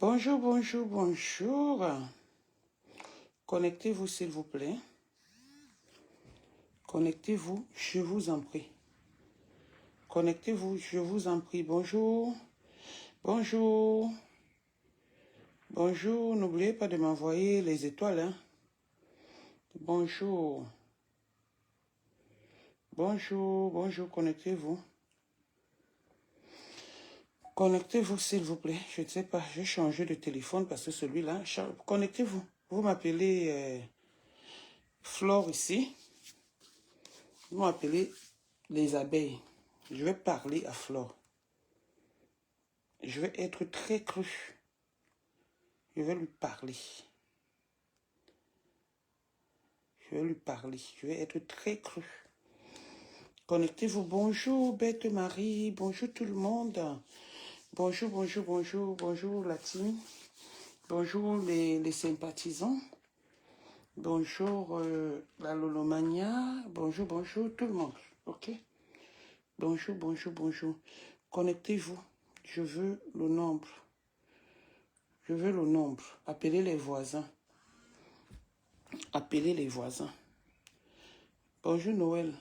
Bonjour, bonjour, bonjour. Connectez-vous, s'il vous plaît. Connectez-vous, je vous en prie. Connectez-vous, je vous en prie. Bonjour, bonjour, bonjour. N'oubliez pas de m'envoyer les étoiles. Hein. Bonjour, bonjour, bonjour. Connectez-vous. Connectez-vous, s'il vous plaît. Je ne sais pas, j'ai changé de téléphone parce que celui-là... Connectez-vous. Vous m'appelez Flore ici. Vous m'appelez les abeilles. Je vais parler à Flore. Je vais être très cru. Je vais lui parler. Je vais lui parler. Je vais être très cru. Connectez-vous. Bonjour, Bête Marie. Bonjour tout le monde. Bonjour, bonjour, bonjour. Bonjour la team. Bonjour les sympathisants. Bonjour la Lolomania. Bonjour, bonjour tout le monde. Ok? Bonjour, bonjour, bonjour. Connectez-vous. Je veux le nombre. Je veux le nombre. Appelez les voisins. Appelez les voisins. Bonjour Noël.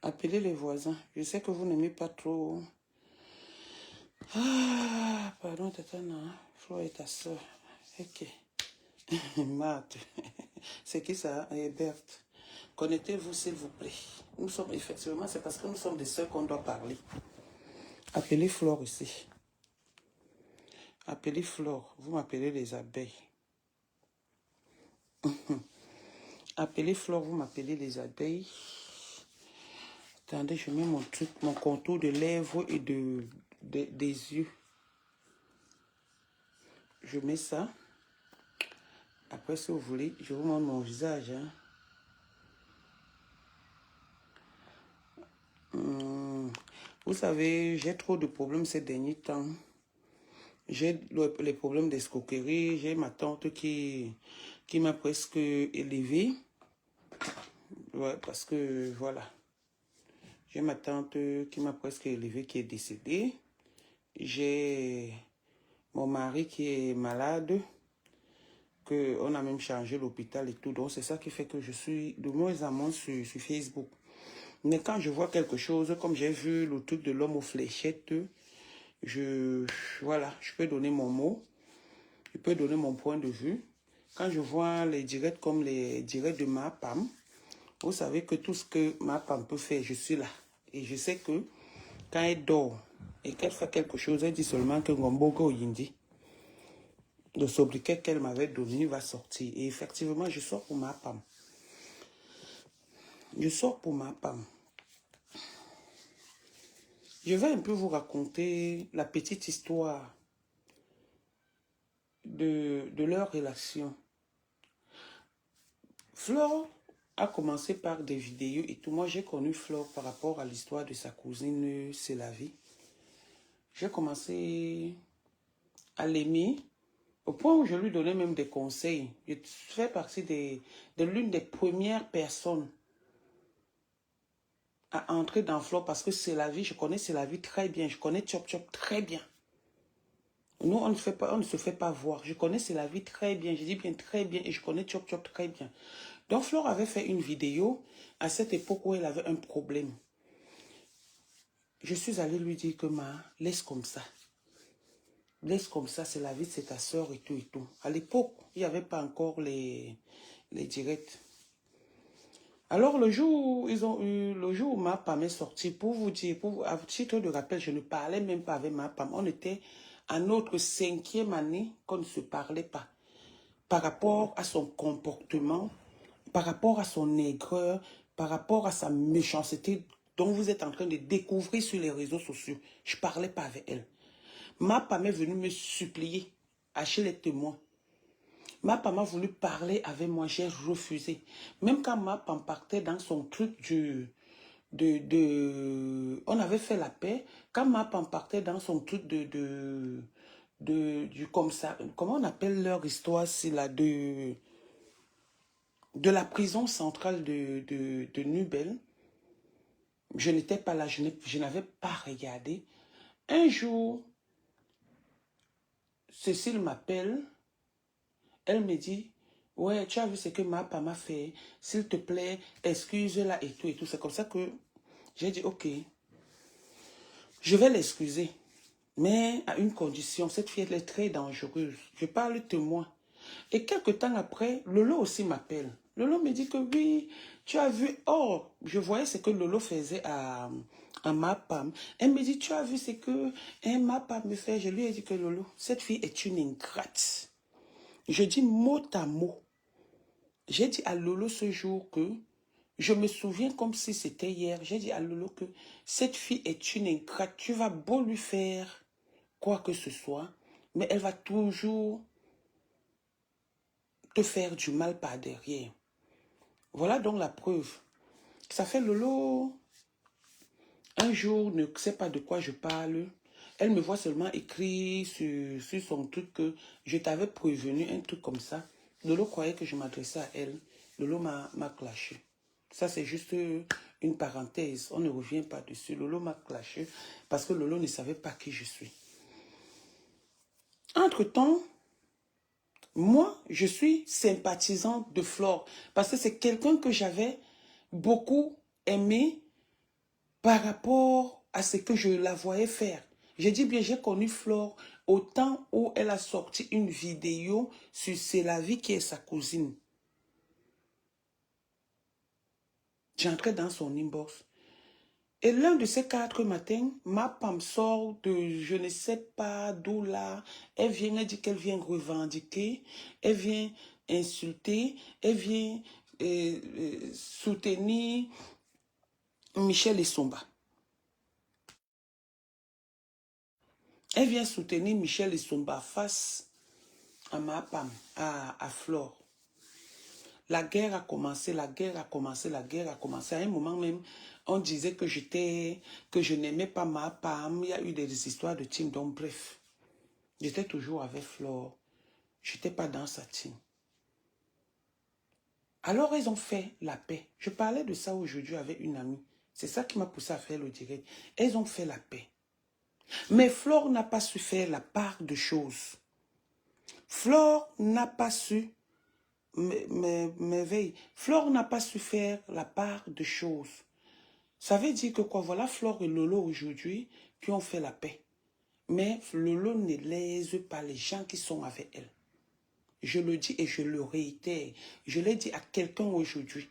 Appelez les voisins. Je sais que vous n'aimez pas trop. Ah, pardon, Tatana. Flo est ta soeur. Ok. Marthe. C'est qui ça? Berthe. Connectez-vous, s'il vous plaît. Nous sommes, effectivement, c'est parce que nous sommes des sœurs qu'on doit parler. Appelez Flore ici. Appelez Flore. Vous m'appelez les abeilles. Appelez Flore, vous m'appelez les abeilles. Attendez, je mets mon truc, mon contour de lèvres et des yeux. Je mets ça. Après, si vous voulez, je vous montre mon visage. Hein. Vous savez, j'ai trop de problèmes ces derniers temps. J'ai les problèmes d'escroquerie. J'ai ma tante qui m'a presque élevée. Ouais, parce que, voilà. J'ai ma tante qui m'a presque élevée, qui est décédée. J'ai mon mari qui est malade. On a même changé l'hôpital et tout. Donc, c'est ça qui fait que je suis de moins en moins sur Facebook. Mais quand je vois quelque chose, comme j'ai vu le truc de l'homme aux fléchettes, voilà, je peux donner mon mot. Je peux donner mon point de vue. Quand je vois les directs comme les directs de ma PAM, vous savez que tout ce que ma PAM peut faire, je suis là. Et je sais que quand elle dort et qu'elle fait quelque chose, elle dit seulement que Ngombogo Yindi, le sobriquet qu'elle m'avait donné va sortir. Et effectivement, je sors pour ma PAM. Je sors pour ma PAM. Je vais un peu vous raconter la petite histoire de leur relation. Flore a commencé par des vidéos et tout. Moi, j'ai connu Flore par rapport à l'histoire de sa cousine Sélavie. J'ai commencé à l'aimer au point où je lui donnais même des conseils. Je fais partie de l'une des premières personnes à entrer dans Flore parce que Sélavie, je connais Sélavie très bien. Je connais Chop Chop très bien. Nous, on ne se fait pas voir. Je connais Sélavie très bien. Je dis bien très bien et je connais Chop Chop très bien. Donc, Flore avait fait une vidéo à cette époque où elle avait un problème. Je suis allée lui dire que laisse comme ça. Laisse comme ça, c'est la vie, c'est ta soeur et tout et tout. À l'époque, il n'y avait pas encore les directs. Alors, le jour où ma PAM est sortie, pour vous dire, à titre de rappel, je ne parlais même pas avec ma PAM. On était à notre 5e année qu'on ne se parlait pas. Par rapport à son comportement, par rapport à son aigreur, par rapport à sa méchanceté dont vous êtes en train de découvrir sur les réseaux sociaux. Je ne parlais pas avec elle. Ma PAM est venue me supplier, acheter les témoins. Ma PAM a voulu parler avec moi, j'ai refusé. Même quand ma PAM partait dans son truc on avait fait la paix, quand ma PAM partait dans son truc comme ça, comment on appelle leur histoire, c'est là, de la prison centrale de Nubel. Je n'étais pas là, je n'avais pas regardé. Un jour, Cécile m'appelle, elle me dit, ouais, tu as vu ce que ma papa m'a fait, s'il te plaît, excuse-la et tout et tout. C'est comme ça que j'ai dit, ok, je vais l'excuser. Mais à une condition, cette fille elle est très dangereuse. Je parle témoin. Et quelques temps après, Lolo aussi m'appelle. Lolo me dit que oui, tu as vu. Oh, je voyais ce que Lolo faisait à ma Pam. Elle me dit, tu as vu ce que ma Pam me fait. Je lui ai dit que Lolo, cette fille est une ingrate. Je dis mot à mot. J'ai dit à Lolo ce jour que, je me souviens comme si c'était hier, j'ai dit à Lolo que cette fille est une ingrate. Tu vas beau lui faire quoi que ce soit, mais elle va toujours te faire du mal par derrière. Voilà donc la preuve. Ça fait Lolo, un jour, ne sait pas de quoi je parle. Elle me voit seulement écrit sur son truc que je t'avais prévenu, un truc comme ça. Lolo croyait que je m'adressais à elle. Lolo m'a clashé. Ça, c'est juste une parenthèse. On ne revient pas dessus. Lolo m'a clashé parce que Lolo ne savait pas qui je suis. Entre-temps, moi, je suis sympathisante de Flore parce que c'est quelqu'un que j'avais beaucoup aimé par rapport à ce que je la voyais faire. J'ai dit bien, j'ai connu Flore au temps où elle a sorti une vidéo sur C'est la vie qui est sa cousine. J'entrais dans son inbox. Et l'un de ces 4 matins, ma femme sort de je ne sais pas d'où là. Elle vient, elle dit qu'elle vient revendiquer, elle vient insulter, elle vient soutenir Michel Essomba. Elle vient soutenir Michel Essomba face à ma femme, à Flore. La guerre a commencé, la guerre a commencé, la guerre a commencé. À un moment même, on disait que je n'aimais pas ma femme. Il y a eu des histoires de team. Donc bref, j'étais toujours avec Flore. Je n'étais pas dans sa team. Alors ils ont fait la paix. Je parlais de ça aujourd'hui avec une amie. C'est ça qui m'a poussé à faire le direct. Elles ont fait la paix. Mais Flore n'a pas su faire la part de choses. Flore n'a pas su m'éveiller. Flore n'a pas su faire la part de choses. Ça veut dire que quoi, voilà Flore et Lolo aujourd'hui qui ont fait la paix. Mais Lolo ne lèse pas les gens qui sont avec elle. Je le dis et je le réitère. Je l'ai dit à quelqu'un aujourd'hui.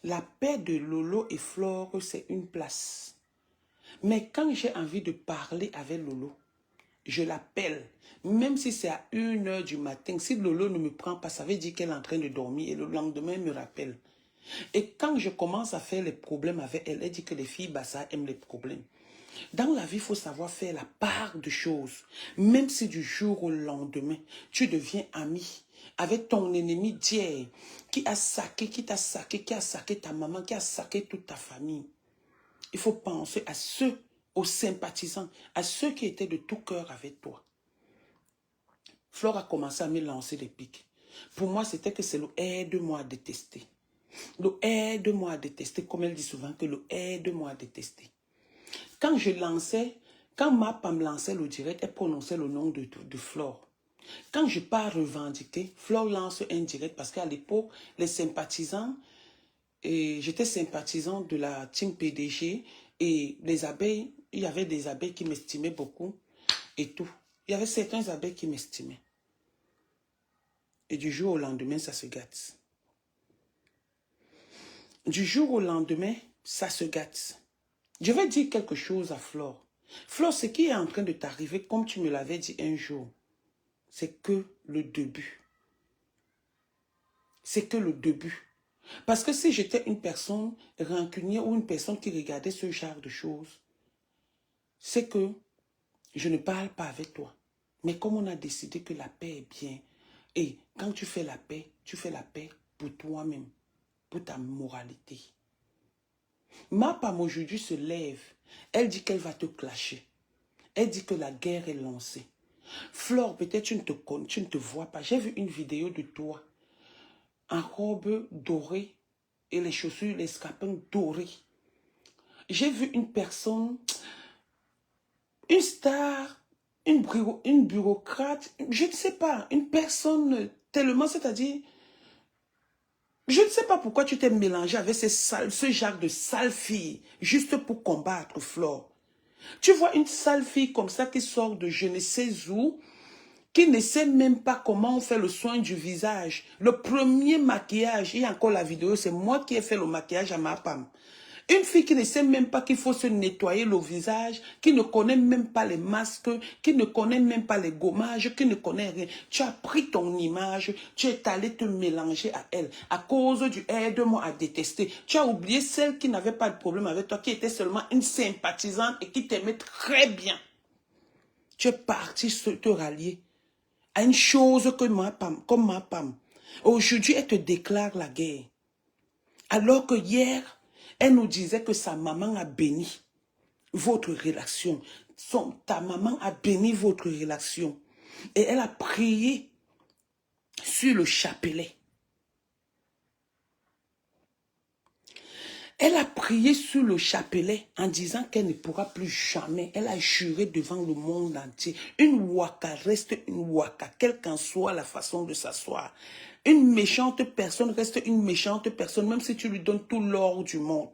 La paix de Lolo et Flore, c'est une place. Mais quand j'ai envie de parler avec Lolo, je l'appelle. Même si c'est à 1 h du matin, si Lolo ne me prend pas, ça veut dire qu'elle est en train de dormir et le lendemain, elle me rappelle. Et quand je commence à faire les problèmes avec elle, elle dit que les filles Bassa aiment les problèmes. Dans la vie, il faut savoir faire la part de choses. Même si du jour au lendemain, tu deviens ami avec ton ennemi d'hier qui a saqué, qui t'a saqué, qui a saqué ta maman, qui a saqué toute ta famille. Il faut penser à ceux, aux sympathisants, à ceux qui étaient de tout cœur avec toi. Flore a commencé à me lancer des pics. Pour moi, c'était que c'est le aide-moi à détester. Le aide-moi à détester, comme elle dit souvent, que le aide-moi à détester. Quand je lançais, quand ma femme lançait le direct, elle prononçait le nom de Flore. Quand je pars revendiquer, Flore lance un direct parce qu'à l'époque, les sympathisants, j'étais sympathisant de la team PDG et les abeilles, il y avait des abeilles qui m'estimaient beaucoup et tout. Il y avait certains abeilles qui m'estimaient. Et du jour au lendemain, ça se gâte. Du jour au lendemain, ça se gâte. Je vais dire quelque chose à Flore. Flore, ce qui est en train de t'arriver, comme tu me l'avais dit un jour, c'est que le début. C'est que le début. Parce que si j'étais une personne rancunière ou une personne qui regardait ce genre de choses, c'est que je ne parle pas avec toi. Mais comme on a décidé que la paix est bien, et quand tu fais la paix pour toi-même, pour ta moralité. Ma femme aujourd'hui se lève, elle dit qu'elle va te clasher. Elle dit que la guerre est lancée. Flore, peut-être tu ne te vois pas. J'ai vu une vidéo de toi en robe dorée et les chaussures, les scapins dorés. J'ai vu une personne, une star une bureaucrate, je ne sais pas, une personne tellement, c'est-à-dire, je ne sais pas pourquoi tu t'es mélangé avec ce genre de sale fille, juste pour combattre Flore. Tu vois une sale fille comme ça qui sort de je ne sais où, qui ne sait même pas comment on fait le soin du visage. Le premier maquillage, il y a encore la vidéo, c'est moi qui ai fait le maquillage à ma femme. Une fille qui ne sait même pas qu'il faut se nettoyer le visage, qui ne connaît même pas les masques, qui ne connaît même pas les gommages, qui ne connaît rien. Tu as pris ton image, tu es allé te mélanger à elle à cause du aide-moi à détester. Tu as oublié celle qui n'avait pas de problème avec toi, qui était seulement une sympathisante et qui t'aimait très bien. Tu es parti te rallier à une chose que comme ma femme. Aujourd'hui, elle te déclare la guerre. Alors que hier, elle nous disait que sa maman a béni votre relation. Ta maman a béni votre relation. Et elle a prié sur le chapelet. Elle a prié sur le chapelet en disant qu'elle ne pourra plus jamais. Elle a juré devant le monde entier. Une waka reste une waka, quelle qu'en soit la façon de s'asseoir. Une méchante personne reste une méchante personne, même si tu lui donnes tout l'or du monde.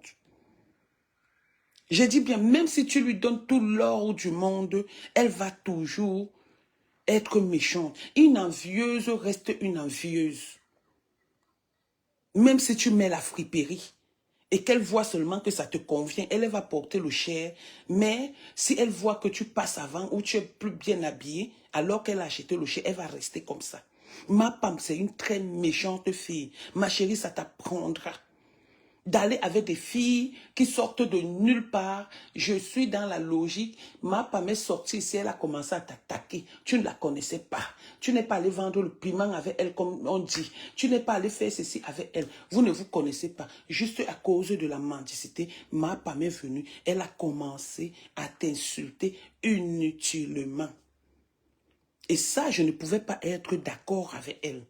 Je dis bien, même si tu lui donnes tout l'or du monde, elle va toujours être méchante. Une envieuse reste une envieuse. Même si tu mets la friperie et qu'elle voit seulement que ça te convient, elle va porter le cher. Mais si elle voit que tu passes avant ou tu es plus bien habillé, alors qu'elle a acheté le cher, elle va rester comme ça. Ma femme, c'est une très méchante fille. Ma chérie, ça t'apprendra d'aller avec des filles qui sortent de nulle part. Je suis dans la logique. Ma femme est sortie ici, elle a commencé à t'attaquer. Tu ne la connaissais pas. Tu n'es pas allé vendre le piment avec elle comme on dit. Tu n'es pas allé faire ceci avec elle. Vous ne vous connaissez pas. Juste à cause de la mendicité, ma femme est venue. Elle a commencé à t'insulter inutilement. Et ça, je ne pouvais pas être d'accord avec elle.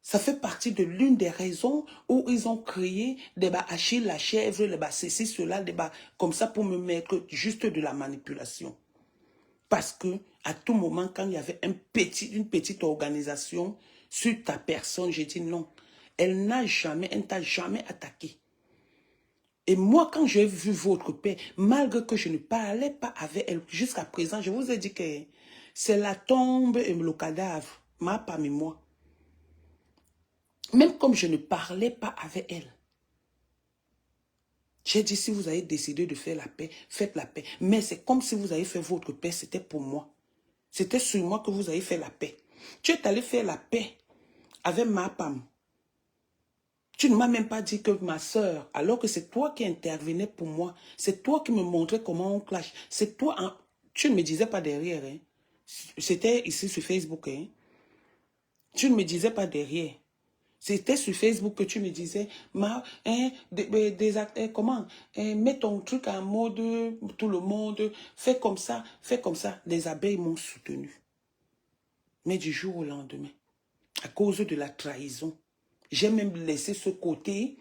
Ça fait partie de l'une des raisons où ils ont créé des Achille la chèvre, des ceci, cela, des comme ça pour me mettre juste de la manipulation. Parce que à tout moment, quand il y avait une petite organisation sur ta personne, j'ai dit non. Elle ne t'a jamais attaqué. Et moi, quand j'ai vu votre père, malgré que je ne parlais pas avec elle, jusqu'à présent, je vous ai dit que c'est la tombe et le cadavre, ma femme et moi. Même comme je ne parlais pas avec elle. J'ai dit, si vous avez décidé de faire la paix, faites la paix. Mais c'est comme si vous avez fait votre paix, c'était pour moi. C'était sur moi que vous avez fait la paix. Tu es allé faire la paix avec ma femme. Tu ne m'as même pas dit que ma soeur, alors que c'est toi qui intervenais pour moi. C'est toi qui me montrais comment on clash. C'est toi, hein? Tu ne me disais pas derrière. Hein? C'était ici sur Facebook. Hein? Tu ne me disais pas derrière. C'était sur Facebook que tu me disais, comment, mets ton truc en mode, tout le monde, fais comme ça, fais comme ça. Les abeilles m'ont soutenu. Mais du jour au lendemain, à cause de la trahison, j'ai même laissé ce côté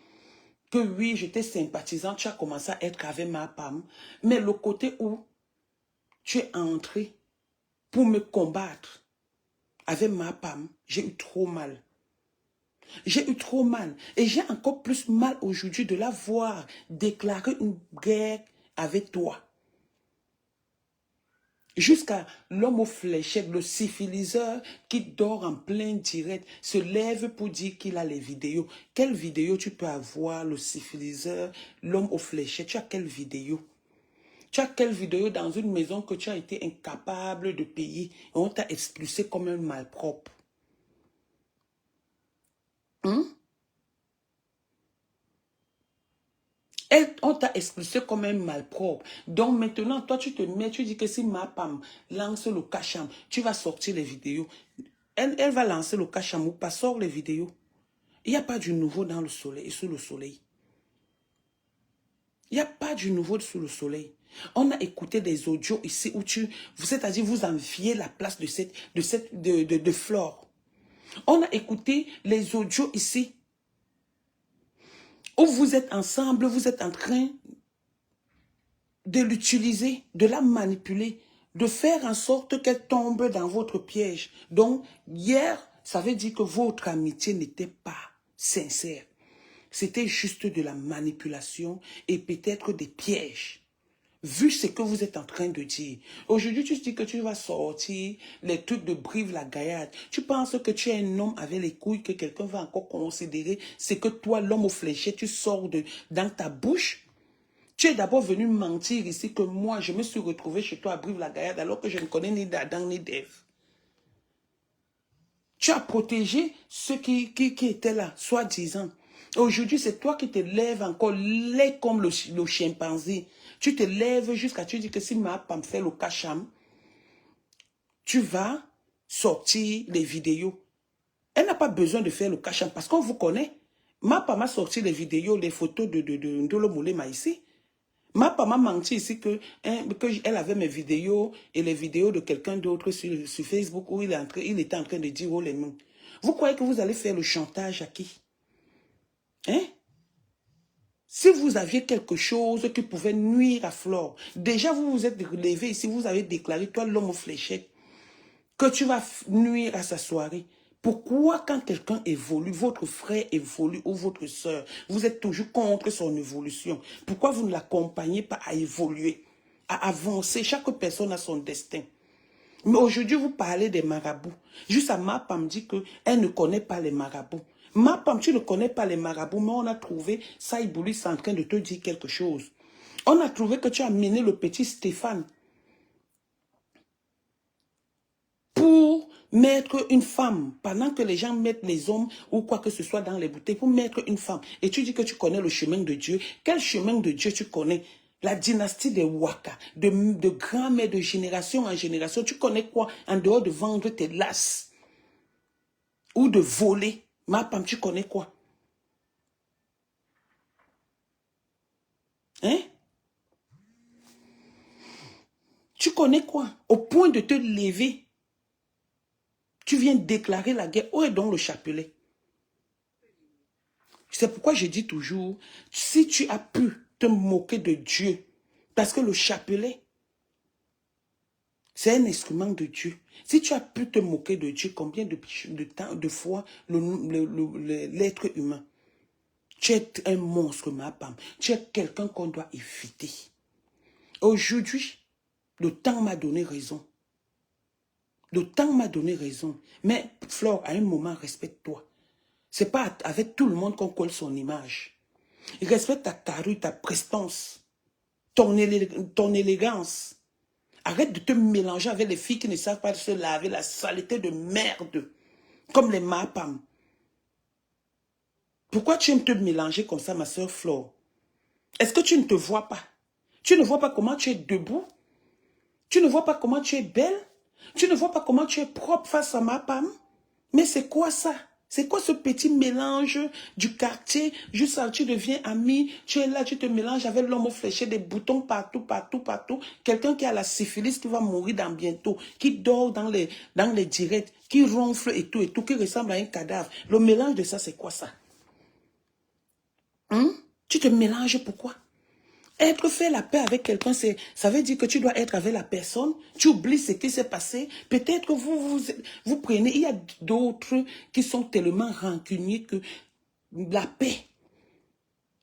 que oui, j'étais sympathisante, tu as commencé à être avec ma femme, mais le côté où tu es entré pour me combattre avec ma femme, j'ai eu trop mal. J'ai eu trop mal. Et j'ai encore plus mal aujourd'hui de la voir déclarer une guerre avec toi. Jusqu'à l'homme aux fléchettes, le syphiliseur qui dort en plein direct, se lève pour dire qu'il a les vidéos. Quelle vidéo tu peux avoir, le syphiliseur, l'homme aux fléchettes? Tu as quelle vidéo? Tu as quelle vidéo dans une maison que tu as été incapable de payer et on t'a expulsé comme un malpropre? On t'a expulsé comme un malpropre. Donc maintenant, toi, tu te mets, tu dis que si ma femme lance le cacham, tu vas sortir les vidéos. Elle va lancer le cacham ou pas, sort les vidéos. Il n'y a pas du nouveau dans le soleil et sous le soleil. Il n'y a pas du nouveau sous le soleil. On a écouté des audios ici où c'est-à-dire vous enviez la place de Flore. On a écouté les audios ici où vous êtes ensemble, vous êtes en train de l'utiliser, de la manipuler. de faire en sorte qu'elle tombe dans votre piège. Donc, hier, ça veut dire que votre amitié n'était pas sincère. C'était juste de la manipulation et peut-être des pièges. Vu ce que vous êtes en train de dire. Aujourd'hui, tu te dis que tu vas sortir les trucs de Brive-la-Gaillarde. Tu penses que tu es un homme avec les couilles, que quelqu'un va encore considérer ce que toi, l'homme au fléché, tu sors dans ta bouche. Tu es d'abord venu mentir ici que moi, je me suis retrouvé chez toi à Brive-la-Gaillarde alors que je ne connais ni d'Adam ni d'Ève. Tu as protégé ceux qui étaient là, soi-disant. Aujourd'hui, c'est toi qui te lèves encore laid comme le chimpanzé. Tu te lèves jusqu'à tu dis que si ma femme fait le cacham, tu vas sortir les vidéos. Elle n'a pas besoin de faire le cacham parce qu'on vous connaît. Ma femme a sorti les vidéos, les photos de Ndolo Moulema ici. Ma femme m'a menti ici que elle avait mes vidéos et les vidéos de quelqu'un d'autre sur Facebook où il était en train de dire oh les noms. Vous croyez que vous allez faire le chantage à qui? Hein? Si vous aviez quelque chose qui pouvait nuire à Flore, déjà vous vous êtes levé ici, vous avez déclaré, toi l'homme au fléchette, que tu vas nuire à sa soirée. Pourquoi quand quelqu'un évolue, votre frère évolue ou votre soeur, vous êtes toujours contre son évolution? Pourquoi vous ne l'accompagnez pas à évoluer, à avancer? Chaque personne a son destin. Mais aujourd'hui, vous parlez des marabouts. Juste à Mapam dit qu'elle ne connaît pas les marabouts. Mapam, tu ne connais pas les marabouts, mais on a trouvé, Saïboulis en train de te dire quelque chose. On a trouvé que tu as mené le petit Stéphane pour mettre une femme, pendant que les gens mettent les hommes ou quoi que ce soit dans les bouteilles, pour mettre une femme. Et tu dis que tu connais le chemin de Dieu. Quel chemin de Dieu tu connais? La dynastie des Waka, de grand-mère, de génération en génération. Tu connais quoi en dehors de vendre tes lasses ou de voler? Ma femme, tu connais quoi? Hein? Tu connais quoi? Au point de te lever, tu viens déclarer la guerre. Où est donc le chapelet? C'est pourquoi je dis toujours, si tu as pu te moquer de Dieu, parce que le chapelet, c'est un instrument de Dieu. Si tu as pu te moquer de Dieu, combien de fois l'être humain? Tu es un monstre, ma femme. Tu es quelqu'un qu'on doit éviter. Aujourd'hui, le temps m'a donné raison. Le temps m'a donné raison. Mais Flore, à un moment, respecte-toi. C'est pas avec tout le monde qu'on colle son image. Respecte ta carrure, ta prestance, ton élégance. Arrête de te mélanger avec les filles qui ne savent pas se laver, la saleté de merde, comme les mapam. Pourquoi tu aimes te mélanger comme ça, ma soeur Flore? Est-ce que tu ne te vois pas? Tu ne vois pas comment tu es debout? Tu ne vois pas comment tu es belle? Tu ne vois pas comment tu es propre face à mapam? Mais c'est quoi ça? C'est quoi ce petit mélange du quartier? Juste ça, tu deviens ami, tu es là, tu te mélanges avec l'homme au fléché, des boutons partout, partout, partout. Quelqu'un qui a la syphilis, qui va mourir dans bientôt, qui dort dans les directs, qui ronfle et tout, qui ressemble à un cadavre. Le mélange de ça, c'est quoi ça? Hein? Tu te mélanges pourquoi? Être fait la paix avec quelqu'un, ça veut dire que tu dois être avec la personne. Tu oublies ce qui s'est passé. Peut-être que vous prenez. Il y a d'autres qui sont tellement rancuniers que la paix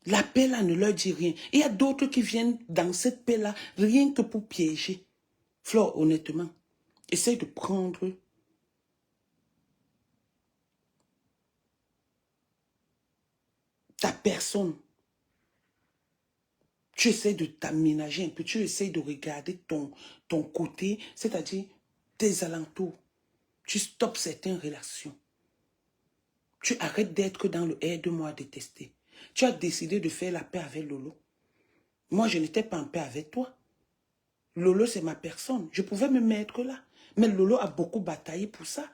là ne leur dit rien. Il y a d'autres qui viennent dans cette paix-là rien que pour piéger. Flore, honnêtement, essaye de prendre ta personne. Tu essaies de t'aménager un peu, tu essaies de regarder ton côté, c'est-à-dire tes alentours. Tu stoppes certaines relations. Tu arrêtes d'être dans le aide-moi à détester. Tu as décidé de faire la paix avec Lolo. Moi, je n'étais pas en paix avec toi. Lolo, c'est ma personne. Je pouvais me mettre là. Mais Lolo a beaucoup bataillé pour ça.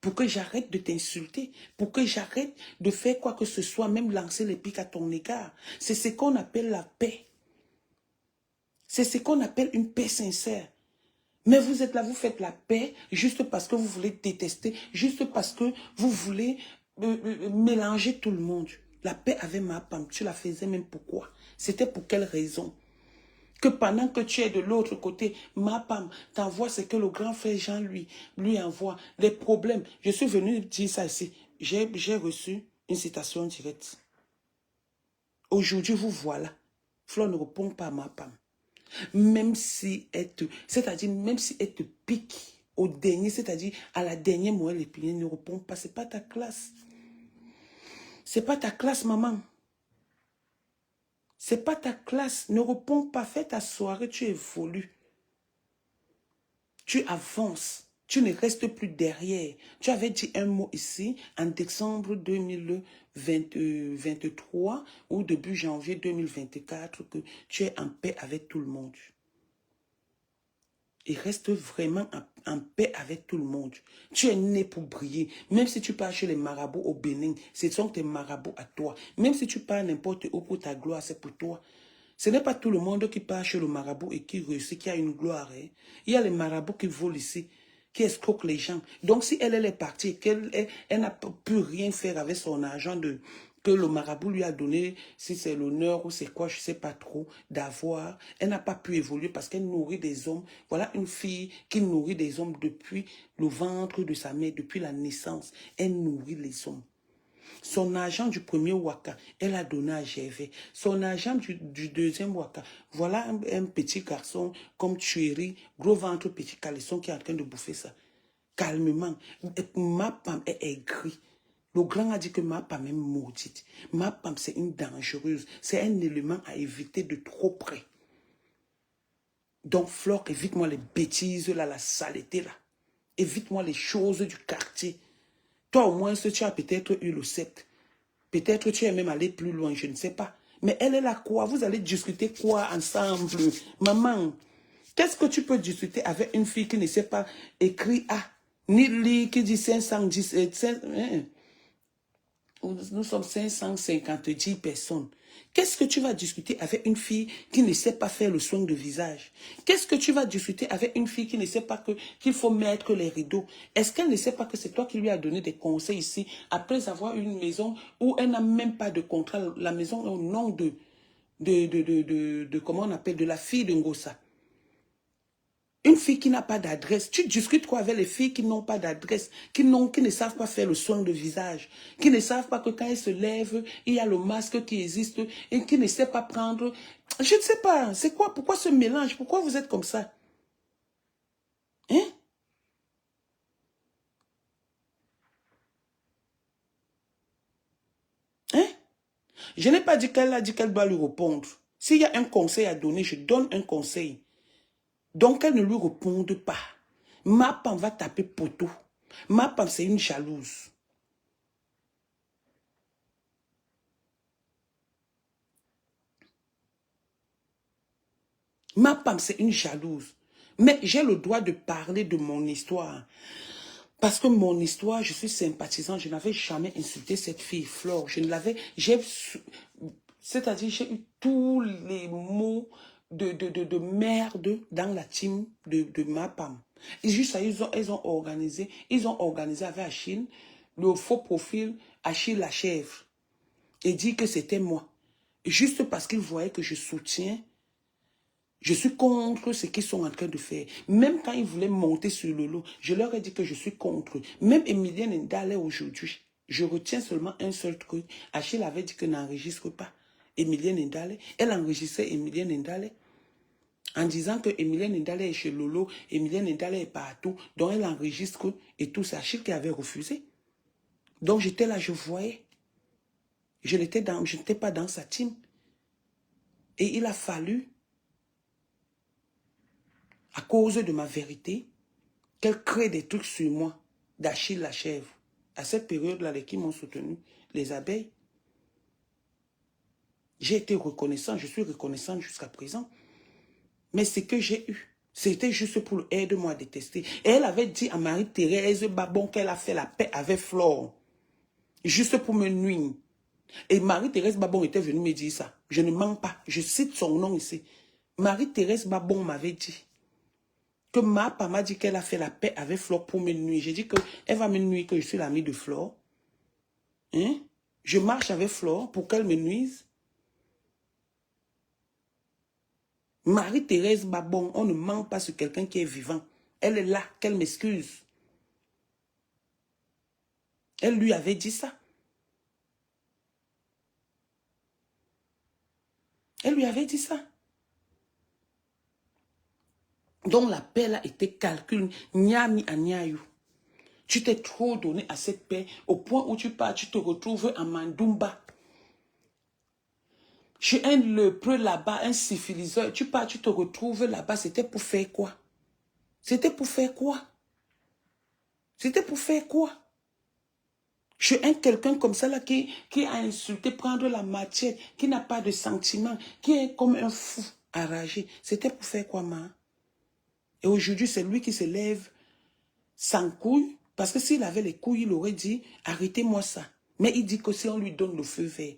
Pour que j'arrête de t'insulter. Pour que j'arrête de faire quoi que ce soit, même lancer les pics à ton égard. C'est ce qu'on appelle la paix. C'est ce qu'on appelle une paix sincère. Mais vous êtes là, vous faites la paix juste parce que vous voulez détester, juste parce que vous voulez mélanger tout le monde. La paix avec ma femme, tu la faisais même pourquoi? C'était pour quelle raison? Que pendant que tu es de l'autre côté, ma femme t'envoie ce que le grand frère Jean lui envoie. Les problèmes. Je suis venu dire ça ici. J'ai reçu une citation directe. Aujourd'hui, vous voilà. Flore ne répond pas à ma femme. Même si elle te... C'est-à-dire, même si elle te pique au dernier, c'est-à-dire à la dernière moelle épinée, ne répond pas. C'est pas ta classe. C'est pas ta classe, maman. C'est pas ta classe. Ne réponds pas. Fais ta soirée, tu évolues. Tu avances. Tu ne restes plus derrière. Tu avais dit un mot ici en décembre 2023 ou début janvier 2024 que tu es en paix avec tout le monde. Et reste vraiment en paix avec tout le monde. Tu es né pour briller. Même si tu pars chez les marabouts au Bénin, ce sont tes marabouts à toi. Même si tu pars n'importe où pour ta gloire, c'est pour toi. Ce n'est pas tout le monde qui part chez le marabout et qui réussit, qui a une gloire. Hein. Il y a les marabouts qui volent ici, qui escroquent les gens. Donc si elle est partie et qu'elle n'a pu rien faire avec son argent que le marabout lui a donné, si c'est l'honneur ou c'est quoi, je ne sais pas trop, d'avoir, elle n'a pas pu évoluer parce qu'elle nourrit des hommes. Voilà une fille qui nourrit des hommes depuis le ventre de sa mère, depuis la naissance. Elle nourrit les hommes. Son argent du premier waka, elle a donné à Gervais. Son argent du deuxième waka, voilà un petit garçon comme tuerie, gros ventre, petit caleçon qui est en train de bouffer ça. Calmement. Ma femme est aigrie. Le grand a dit que ma femme est maudite. Ma femme, c'est une dangereuse. C'est un élément à éviter de trop près. Donc, Flore, évite-moi les bêtises, là, la saleté, là. Évite-moi les choses du quartier. Toi, au moins, tu as peut-être eu le sceptre. Peut-être tu es même allé plus loin, je ne sais pas. Mais elle est là quoi? Vous allez discuter quoi ensemble? Maman, qu'est-ce que tu peux discuter avec une fille qui ne sait pas écrire A, ni lire, qui dit 510, nous sommes 550 personnes. Qu'est-ce que tu vas discuter avec une fille qui ne sait pas faire le soin de visage? Qu'est-ce que tu vas discuter avec une fille qui ne sait pas qu'il faut mettre les rideaux? Est-ce qu'elle ne sait pas que c'est toi qui lui as donné des conseils ici, après avoir une maison où elle n'a même pas de contrat, la maison au nom comment on appelle, de la fille de Ngossa? Une fille qui n'a pas d'adresse, tu discutes quoi avec les filles qui n'ont pas d'adresse, qui ne savent pas faire le soin de visage, qui ne savent pas que quand elles se lèvent, il y a le masque qui existe et qui ne sait pas prendre. Je ne sais pas, c'est quoi, pourquoi ce mélange, pourquoi vous êtes comme ça? Hein? Hein? Je n'ai pas dit qu'elle a dit qu'elle doit lui répondre. S'il y a un conseil à donner, je donne un conseil. Donc, elle ne lui réponde pas. Ma femme va taper poteau. Ma femme, c'est une jalouse. Ma femme, c'est une jalouse. Mais j'ai le droit de parler de mon histoire. Parce que mon histoire, je suis sympathisante. Je n'avais jamais insulté cette fille, Flore. Je ne l'avais... C'est-à-dire, j'ai eu tous les mots de merde dans la team de ma femme. Et juste ça, ils ont organisé avec Achille le faux profil Achille la chèvre. Et dit que c'était moi. Juste parce qu'ils voyaient que je soutiens. Je suis contre ce qu'ils sont en train de faire. Même quand ils voulaient monter sur le lot, je leur ai dit que je suis contre. Même Emilienne Ndale aujourd'hui, je retiens seulement un seul truc. Achille avait dit que n'enregistre pas Emilienne Ndale. Elle enregistrait Emilienne Ndale en disant que Emilienne Ndale est chez Lolo, Emilienne Ndale est partout, donc elle enregistre et tout. C'est Achille qui avait refusé. Donc j'étais là, je voyais. Je n'étais pas dans sa team. Et il a fallu, à cause de ma vérité, qu'elle crée des trucs sur moi, d'Achille la chèvre. À cette période-là, les qui m'ont soutenu, les abeilles, j'ai été reconnaissant, je suis reconnaissante jusqu'à présent. Mais ce que j'ai eu, c'était juste pour aide-moi à détester. Et elle avait dit à Marie-Thérèse Babon qu'elle a fait la paix avec Flore, juste pour me nuire. Et Marie-Thérèse Babon était venue me dire ça. Je ne mens pas, je cite son nom ici. Marie-Thérèse Babon m'avait dit que ma femme m'a dit qu'elle a fait la paix avec Flore pour me nuire. J'ai dit qu'elle va me nuire, que je suis l'amie de Flore. Hein? Je marche avec Flore pour qu'elle me nuise. Marie-Thérèse Babon, on ne ment pas sur quelqu'un qui est vivant. Elle est là, qu'elle m'excuse. Elle lui avait dit ça. Elle lui avait dit ça. Donc l'appel a été calculé. Nyami à Nyayou. Tu t'es trop donné à cette paix au point où tu pars, tu te retrouves à Mandumba. Chez un lépreux là-bas, un syphiliseur, tu pars, tu te retrouves là-bas. C'était pour faire quoi? C'était pour faire quoi? C'était pour faire quoi? Chez un quelqu'un comme ça là qui a insulté, prendre la matière, qui n'a pas de sentiments, qui est comme un fou enragé. C'était pour faire quoi, ma? Et aujourd'hui, c'est lui qui se lève sans couilles. Parce que s'il avait les couilles, il aurait dit, arrêtez-moi ça. Mais il dit que si on lui donne le feu vert.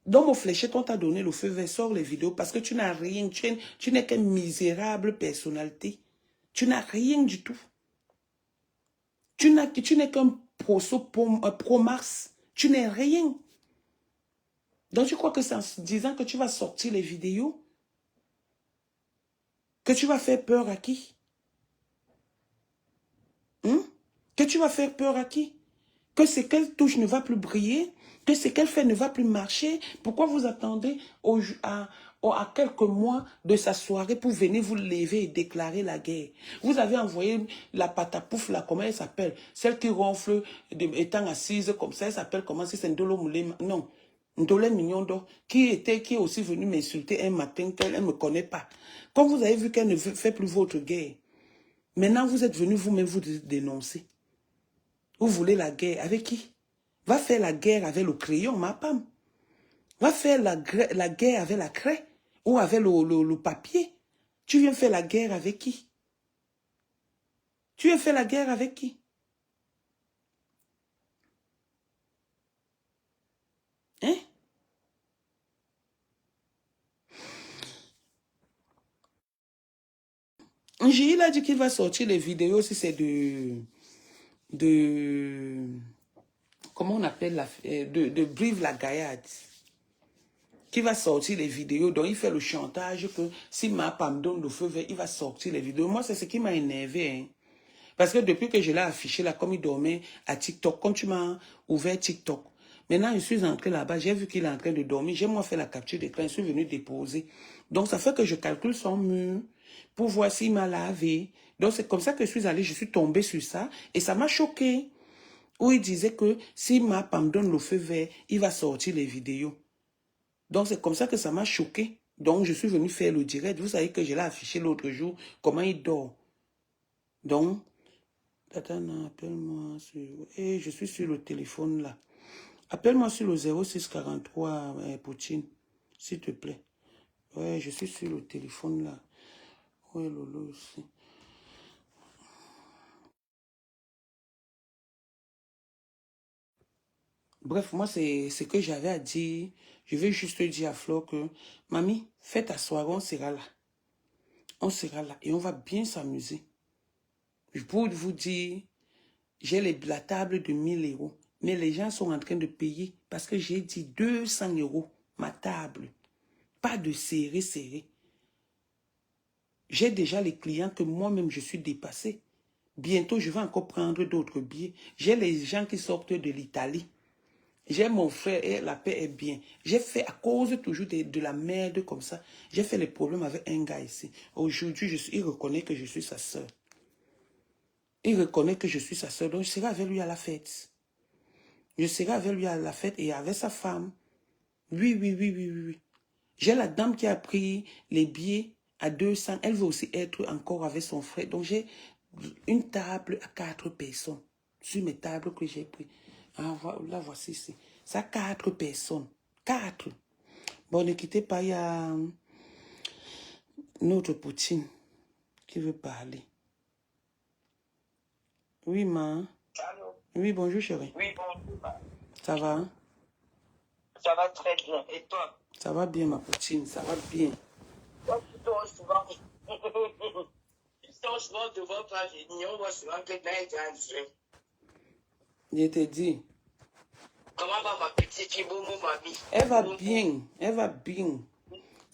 Dans mon fléchette, on t'a donné le feu vert, sors les vidéos. Parce que tu n'as rien, tu n'es qu'une misérable personnalité. Tu n'as rien du tout. Tu n'es qu'un pro-Mars. Tu n'es rien. Donc tu crois que c'est en disant que tu vas sortir les vidéos que tu vas faire peur à qui? Que tu vas faire peur à qui? Que ce qu'elle touche ne va plus briller? Que ce qu'elle fait ne va plus marcher? Pourquoi vous attendez à quelques mois de sa soirée pour venir vous lever et déclarer la guerre? Vous avez envoyé la patapouf là, comment elle s'appelle? Celle qui ronfle étant assise comme ça, elle s'appelle comment? C'est Ndolo Moulé? Non. Ndolé Mignondo, qui est aussi venu m'insulter un matin qu'elle ne me connaît pas. Quand vous avez vu qu'elle ne fait plus votre guerre, maintenant vous êtes venu vous-même vous dénoncer. Vous voulez la guerre avec qui? Va faire la guerre avec le crayon, ma femme. Va faire la guerre avec la craie ou avec le papier. Tu viens faire la guerre avec qui? Tu viens faire la guerre avec qui? Hein? Il a dit qu'il va sortir les vidéos si c'est comment on appelle de Brive la Gaillade. Qui va sortir les vidéos, donc il fait le chantage que si ma femme me donne le feu vert, il va sortir les vidéos. Moi, c'est ce qui m'a énervé. Hein. Parce que depuis que je l'ai affiché là, comme il dormait à TikTok, quand tu m'as ouvert TikTok, maintenant je suis entré là-bas, j'ai vu qu'il est en train de dormir, j'ai moi fait la capture d'écran, je suis venu déposer. Donc ça fait que je calcule son mur pour voir s'il m'a lavé. Donc c'est comme ça que je suis allé, je suis tombé sur ça et ça m'a choqué. Où il disait que si ma femme me donne le feu vert, il va sortir les vidéos. Donc, c'est comme ça que ça m'a choqué. Donc, je suis venu faire le direct. Vous savez que je l'ai affiché l'autre jour, comment il dort. Donc, Tatana, appelle-moi sur... Et je suis sur le téléphone là. Appelle-moi sur le 0643, Poutine, s'il te plaît. Ouais, je suis sur le téléphone là. Ouais, Lolo aussi. Bref, moi, c'est ce que j'avais à dire. Je vais juste dire à Flo que, mamie, fais ta soirée, on sera là. On sera là et on va bien s'amuser. Je peux vous dire, j'ai la table de 1000 €. Mais les gens sont en train de payer parce que j'ai dit 200 €, ma table. Pas de serré. J'ai déjà les clients que moi-même je suis dépassé. Bientôt, je vais encore prendre d'autres billets. J'ai les gens qui sortent de l'Italie. J'ai mon frère et la paix est bien. J'ai fait, à cause toujours de la merde comme ça, j'ai fait les problèmes avec un gars ici. Aujourd'hui, il reconnaît que je suis sa soeur. Il reconnaît que je suis sa soeur, donc je serai avec lui à la fête. Je serai avec lui à la fête et avec sa femme. Oui. J'ai la dame qui a pris les billets à 200. Elle veut aussi être encore avec son frère. Donc j'ai une table à 4 personnes. Sur mes tables que j'ai pris. Ah, là, voici ici. Ça, 4 personnes. 4. Bon, ne quittez pas, il y a notre Poutine qui veut parler. Oui, ma. Allô? Oui, bonjour, chérie. Oui, bonjour. Ça va? Hein? Ça va très bien. Et toi? Ça va bien, ma Poutine, ça va bien. Moi, je sors souvent. Je sors souvent devant toi, j'ai dit, on voit souvent que tu as été enregistré. Je te dis. Comment va ma petite fille, Boumou, mamie? Elle va bien, elle va bien.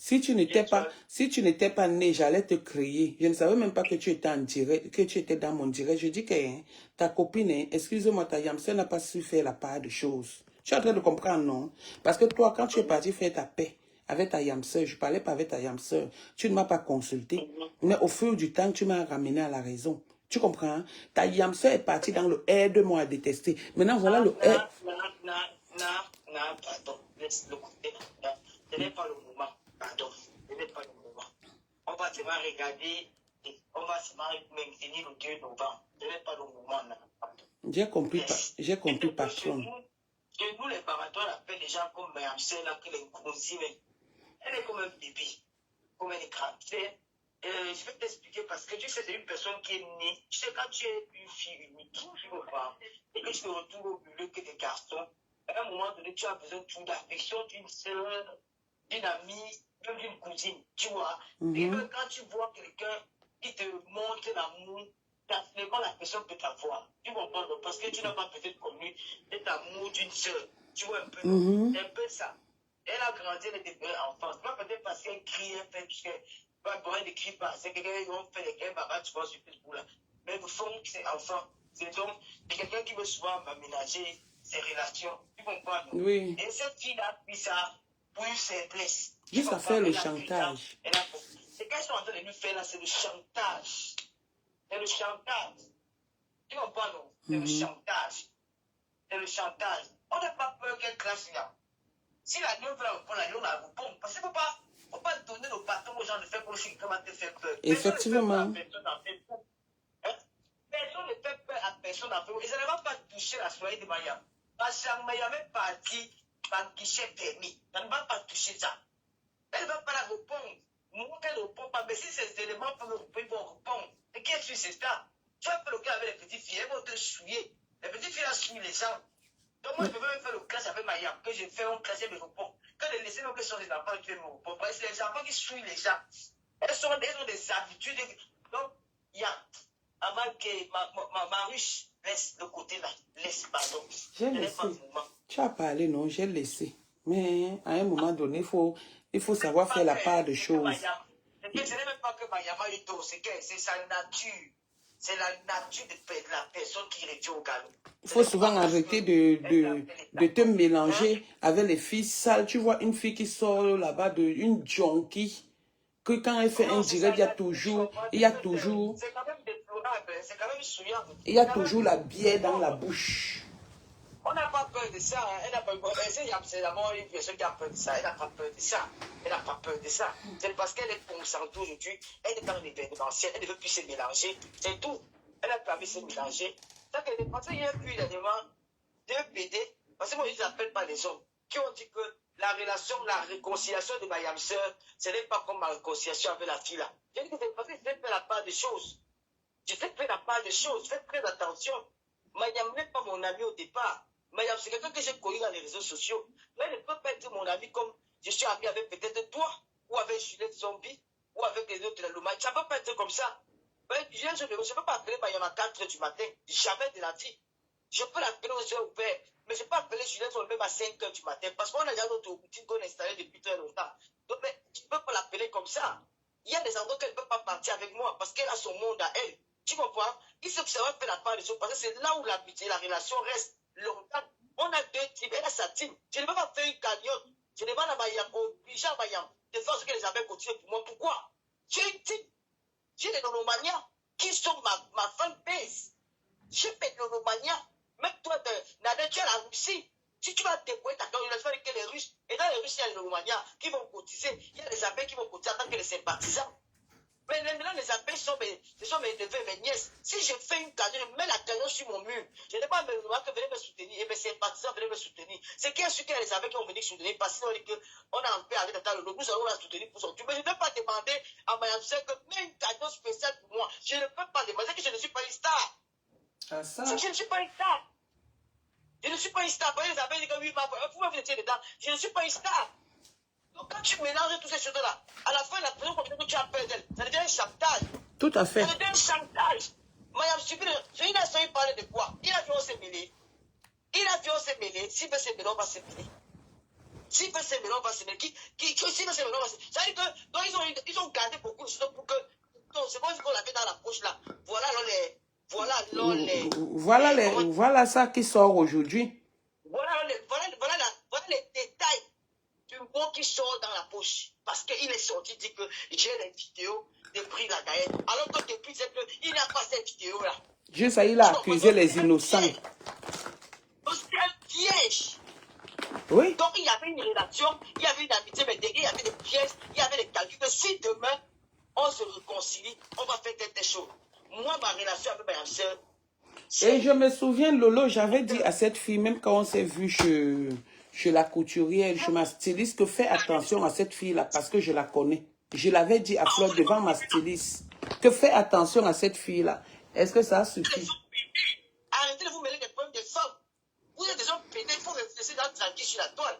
Si tu n'étais pas né, j'allais te crier. Je ne savais même pas que tu étais en direct, que tu étais dans mon direct. Je dis que hein, ta copine, hein, excuse-moi, ta Yamseur n'a pas su faire la part de choses. Tu es en train de comprendre, non? Parce que toi, quand tu es parti faire ta paix avec ta Yamseur, je parlais pas avec ta Yamseur, tu ne m'as pas consulté. Mais au fil du temps, tu m'as ramené à la raison. Tu comprends? Hein? Ta Yamseur est partie dans le aide-moi à détester. Maintenant, voilà le aide. Pardon. Laisse le côté. Ce n'est pas le moment. Pardon. Ce n'est pas le moment. On va seulement regarder et on va seulement maintenir le 2 novembre. Ce n'est pas le moment. J'ai compris, patron. Chez nous, les parents, on appelle les gens comme Mme là, qui est cousine. Elle est comme un bébé, comme un écran. Je vais t'expliquer parce que tu sais, c'est une personne qui est née. Tu sais, quand tu es une fille unique, tu me vois, et que tu te retrouves au milieu que des garçons, à un moment donné, tu as besoin de l'affection d'une soeur, d'une amie, même d'une cousine, tu vois. Et que quand tu vois quelqu'un qui te montre l'amour, finalement, la personne peut t'avoir. Tu comprends? Parce que tu n'as pas peut-être connu cet amour d'une soeur. Tu vois un peu, c'est un peu ça. Elle a grandi, elle était enfant. C'est pas peut-être parce qu'elle crie, elle fait, puisque elle ne crie pas. C'est quelqu'un qui va faire des gains, tu vois, sur Facebook là. Mais au fond, c'est enfant. C'est donc quelqu'un qui veut souvent m'aménager ses relations. Tu comprends? Oui. Et cette fille-là a pris ça pour une faiblesse. Juste à faire le chantage. C'est qu'elles sont en train de lui faire là, c'est le chantage. C'est le chantage. Tu comprends, non? C'est le chantage. C'est le chantage. On n'a pas peur qu'elle classe là. Si la gueule veut répondre, la gueule la répond. Parce qu'il ne faut pas donner le bâton aux gens de faire pour le comment te faire peur. Effectivement. Personne ne fait peur à personne en Facebook. Et ça ne va pas toucher la soirée de Mayam. Parce que Mayam est parti par guichet permis. Ça ne va pas toucher ça. Elle ne va pas la répondre. Moi, qu'elle ne répond pas. Mais si ces éléments peuvent répondre, ils vont répondre. Et qu'est-ce que c'est ça? Tu vas faire le cas avec les petites filles. Elles vont te souiller. Les petites filles, elles souillent les gens. Donc moi, je peux même faire le clash avec Mayam, que je fais un clash et me répond. Quand les laissés que sont des enfants, je me réponds. C'est les enfants qui souillent les gens. Elles ont des habitudes. Donc, il y a, avant que ma ruche laisse le côté là, laisse, pardon. J'ai laissé. Tu as parlé, non, j'ai laissé. Mais à un moment donné, il faut savoir faire la part de choses. Ce n'est même pas que Mayam a eu tort, c'est sa nature. C'est la nature de la personne qui réduit au galop. Il faut souvent arrêter de te mélanger avec les filles sales. Tu vois une fille qui sort là-bas une junkie, que quand elle fait un direct, il y a toujours c'est quand même déplorable, c'est quand même souillant. Il y a toujours la bière dans la bouche. On n'a pas peur de ça. Hein. Elle n'a pas peur. C'est d'abord une personne qui a peur de ça. Elle n'a pas peur de ça. Elle n'a pas peur de ça. C'est parce qu'elle est concentrée aujourd'hui. Elle est dans l'événementiel. Elle ne veut plus se mélanger. C'est tout. Elle a pas envie de se mélanger. Ça que parce qu'il y a eu également deux PD. Parce que moi, je n'appelle pas les hommes. Qui ont dit que la relation, la réconciliation de ma Yamseur, ce n'est pas comme ma réconciliation avec la fille là. J'ai dit que c'est parce que je fais la part des choses. Je fais la part des choses. Faites très attention. Mayam n'est pas mon ami au départ. Mayam, c'est quelqu'un que j'ai connu dans les réseaux sociaux. Mais elle ne peut pas être mon ami comme je suis ami avec peut-être toi, ou avec Juliette Zombie, ou avec les autres de la Loma. Ça ne peut pas être comme ça. Je ne peux pas appeler Mayam à 4 h du matin. Jamais de la vie. Je peux l'appeler aux yeux ouverts. Mais je ne peux pas appeler Juliette Zombie même à 5 h du matin. Parce qu'on a déjà notre routine qu'on a installée depuis très longtemps. Donc, mais je ne peux pas l'appeler comme ça. Il y a des endroits qu'elle ne peut pas partir avec moi parce qu'elle a son monde à elle. Tu comprends? Il faut que ça va faire la part des choses parce que c'est là où l'amitié, la relation reste longtemps. On a deux teams, elle a sa team. Je ne peux pas faire une cagnotte. Je demande à Mayam, obliger à Mayam de faire ce que les abeilles continuent pour moi. Pourquoi? J'ai une team. J'ai des Nomaniens qui sont ma fanbase. J'ai des Nomaniens. Même toi, Nadège, tu es la Russie. Si tu vas déployer ta cagnotte, il va dire que les Russes, et dans les Russes, il y a les Nomaniens qui vont cotiser. Il y a les abeilles qui vont cotiser en tant que les sympathisants. Mais maintenant, les abeilles sont mes neveux, mes nièces. Si je fais une cagnotte, je mets la cagnotte sur mon mur. Je n'ai pas besoin que venez me soutenir. Et mes sympathisants venez me soutenir. C'est qu'il y a ceux qui ont les abeilles qui vont venir soutenir. Parce qu'on dit qu'on a en paix avec Tata Lolo. Nous allons la soutenir pour son tour. Mais je ne peux pas demander à Mayam que mets une cagnotte spéciale pour moi. Je ne peux pas demander que je ne suis pas une star. Ah, ça. C'est que je ne suis pas une star. Je ne suis pas une star. Les abeilles disent que oui, vous étiez dedans. Je ne suis pas une star. Donc quand tu mélanges toutes ces choses-là, à la fin, la personne que tu as peur d'elle, ça devient un chantage. Tout à fait. Ça devient un chantage. Mayam Subir, il a essayé de parler de quoi? Il a vu on s'est mêlé. Il a vu on s'est mêlé. S'il veut se mêler, on va se mêler. S'il veut se mêler, on va se mêler. S'il veut se mêler, on va se mêler. Ça veut dire Voilà ça qui sort aujourd'hui. Voilà les détails du mot qui sort dans la poche. Parce qu'il est sorti, dit que j'ai les vidéos de prix de la Gaëlle. Alors que depuis, il n'a pas cette vidéo-là. Juste ça, il a accusé les innocents. C'est un piège. Oui. Donc il y avait une relation, il y avait une amitié, mais derrière, il y avait des pièges, il y avait des calculs. Que si demain, on se réconcilie, on va faire quelque chose. Moi, ma relation avec ma soeur. Et je me souviens, Lolo, j'avais dit à cette fille, même quand on s'est vu chez la couturière, chez ma styliste, que fais attention à cette fille-là, parce que je la connais. Je l'avais dit à Fleur devant ma styliste, que fais attention à cette fille-là. Est-ce que ça suffit? Arrêtez de vous mêler des problèmes des femmes. Vous êtes des gens pétés, il faut réfléchir dans tranquille sur la toile.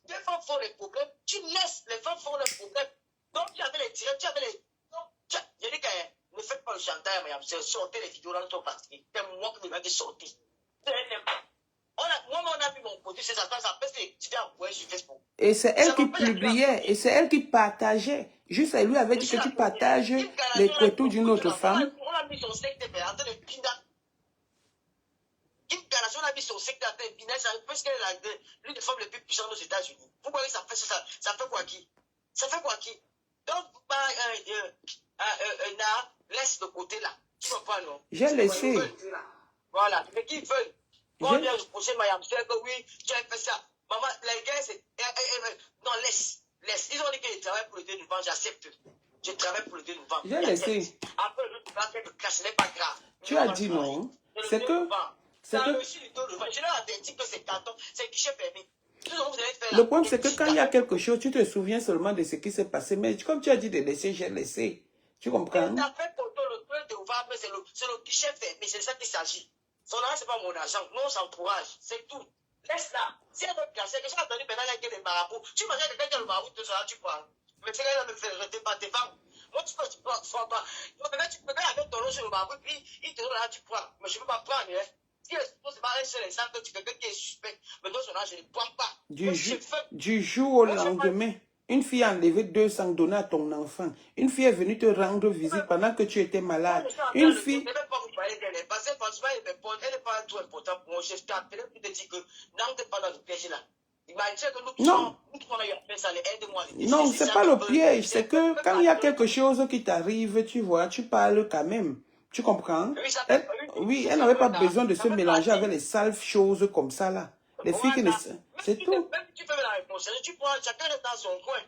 Les femmes font les problèmes, tu laisses les femmes font les problèmes. Donc tu avais les tirés, tu avais les... Non, je dis que ne faites pas le chantage, madame, sortez les vidéos dans ton parti. C'est moi qui m'ai dit sortir. Moi, on a vu mon côté, c'est ça pèse les étudiants en sur Facebook. Et c'est elle qui publiait, et c'est elle qui partageait. Juste, elle lui avait dit que tu partages les photos d'une autre femme. On a mis son secte, mais en train de pinda. Kim Kardashian a mis son secte en train de pinda, parce qu'elle est l'une des femmes les plus puissantes aux États-Unis. Vous voyez, ça fait ça. Ça fait quoi qui? Ça fait quoi qui? Donc, laisse de côté là. Tu comprends, non? J'ai laissé. Voilà, mais qui veulent? On vient reprocher Mayam Sœur que oui, tu as fait ça. Maman, les gars, c'est. Non, laisse. Ils ont dit qu'ils travaillent pour le 2 novembre, j'accepte. Je travaille pour le 2 novembre. J'ai laissé. Après, le va faire le cash, ce n'est pas grave. Tu as dit non. C'est que. Je leur ai dit que c'est carton, c'est guichet fermé. Le problème, c'est que quand il y a quelque chose, tu te souviens seulement de ce qui s'est passé. Mais comme tu as dit de laisser, j'ai laissé. Tu comprends? Tu as fait pour toi le 2 novembre, c'est le guichet fermé, c'est ça qu'il s'agit. Son argent, ce n'est pas mon argent. Nous, on s'encourage. C'est tout. Laisse-la. Si elle veut casser, que j'ai entendu maintenant qu'il y a des marabouts. Tu imagines quelqu'un qui a le marabout, tout ça, tu prends. Mais c'est qu'elle va me faire arrêter par tes femmes. Moi, tu prends pas. Maintenant, tu peux pas avec ton nom sur le marabout, puis il te donne là, tu prends. Mais je ne peux pas prendre. Hein. Si c'est pas un seul exemple que tu quelqu'un qui est suspect, mais toi, son argent, je ne prends pas. Du jour au lendemain. Une fille a enlevé 200 donnés à ton enfant. Une fille est venue te rendre visite pendant que tu étais malade. Une fille... Je ne vais pas vous parler d'elle. Parce que franchement, elle n'est pas trop importante pour moi. Je t'ai appelé pour te dire que n'entrez pas dans ce piège-là. Non. Non, c'est pas le piège. C'est que quand il y a quelque chose qui t'arrive, tu vois, tu parles quand même. Tu comprends? Oui, elle n'avait pas besoin de se mélanger avec les sales choses comme ça là. Les filles qui ne... C'est tout. Même si tu fais la réponse, tu prends, chacun est dans son coin.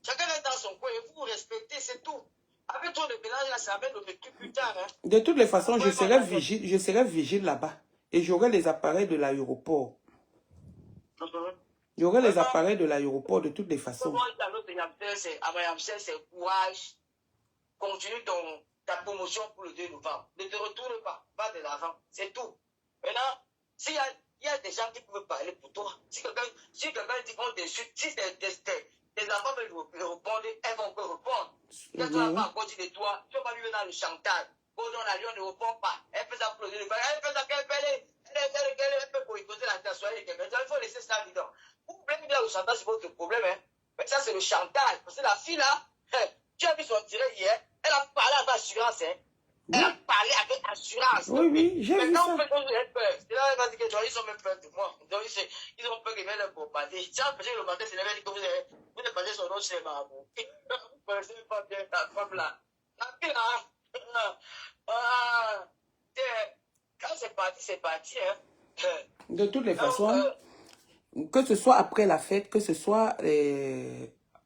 Chacun est dans son coin et vous vous respectez, c'est tout. Avec toi, le mélange là, ça va être le vécu plus tard. Hein. De toutes les façons, je serai vigile là-bas. Et j'aurai les appareils de l'aéroport. Il y aurait les appareils de l'aéroport de toutes les façons. C'est courage. Continue ta promotion pour le 2 novembre. Ne te retourne pas. Pas de l'avant. C'est tout. Maintenant, s'il y a des gens qui peuvent parler pour toi, si quelqu'un dit qu'on t'insulte, si tes enfants veulent répondre, elles vont répondre. Quand tu vas pas encore dire de toi, tu ne vas pas vivre dans le chantage. Quand on a dit, on ne répond pas. Elle peut s'applaudir. Elle peut s'appeler. Elle peut boycotter la nation. Il faut laisser ça dedans. Vous voulez dire le chantage, c'est votre problème. Hein? Mais ça, c'est le chantage. Parce que la fille là, tu as vu son tiré hier, elle a parlé avec assurance. Hein? Elle a parlé avec assurance. Oui, j'ai vu ça. C'est là, elle va dire qu'ils ont même peur de moi. Donc, ils ont peur qu'ils viennent leur bombarder. Si on faisait le matin, c'est là que vous avez passé son nom chez les marabouts. Vous ne connaissez pas bien la femme là. La fille là, quand c'est parti, c'est parti. Hein? De toutes les façons, que ce soit après la fête, que ce soit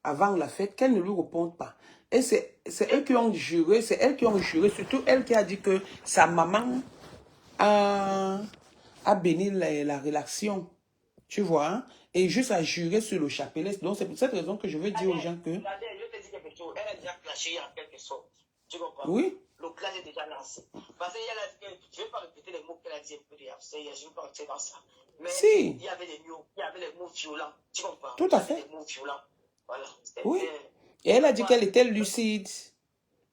avant la fête, qu'elle ne lui réponde pas. Et c'est eux qui ont juré, c'est elle qui ont juré, surtout elle qui a dit que sa maman a béni la relation, tu vois, hein, et juste a juré sur le chapelet. Donc c'est pour cette raison que je veux dire aux gens que... Je te dis quelque chose, elle a déjà clashé en quelque sorte, tu comprends? Oui. Le clash est déjà lancé. Parce qu'elle a dit que, je ne vais pas répéter les mots qu'elle a dit un peu hier, je ne vais pas rentrer dans ça. Mais si. Il y avait des mots violents, tu comprends? Tout à fait. Des mots violents, voilà. Oui. Et elle a dit qu'elle était lucide.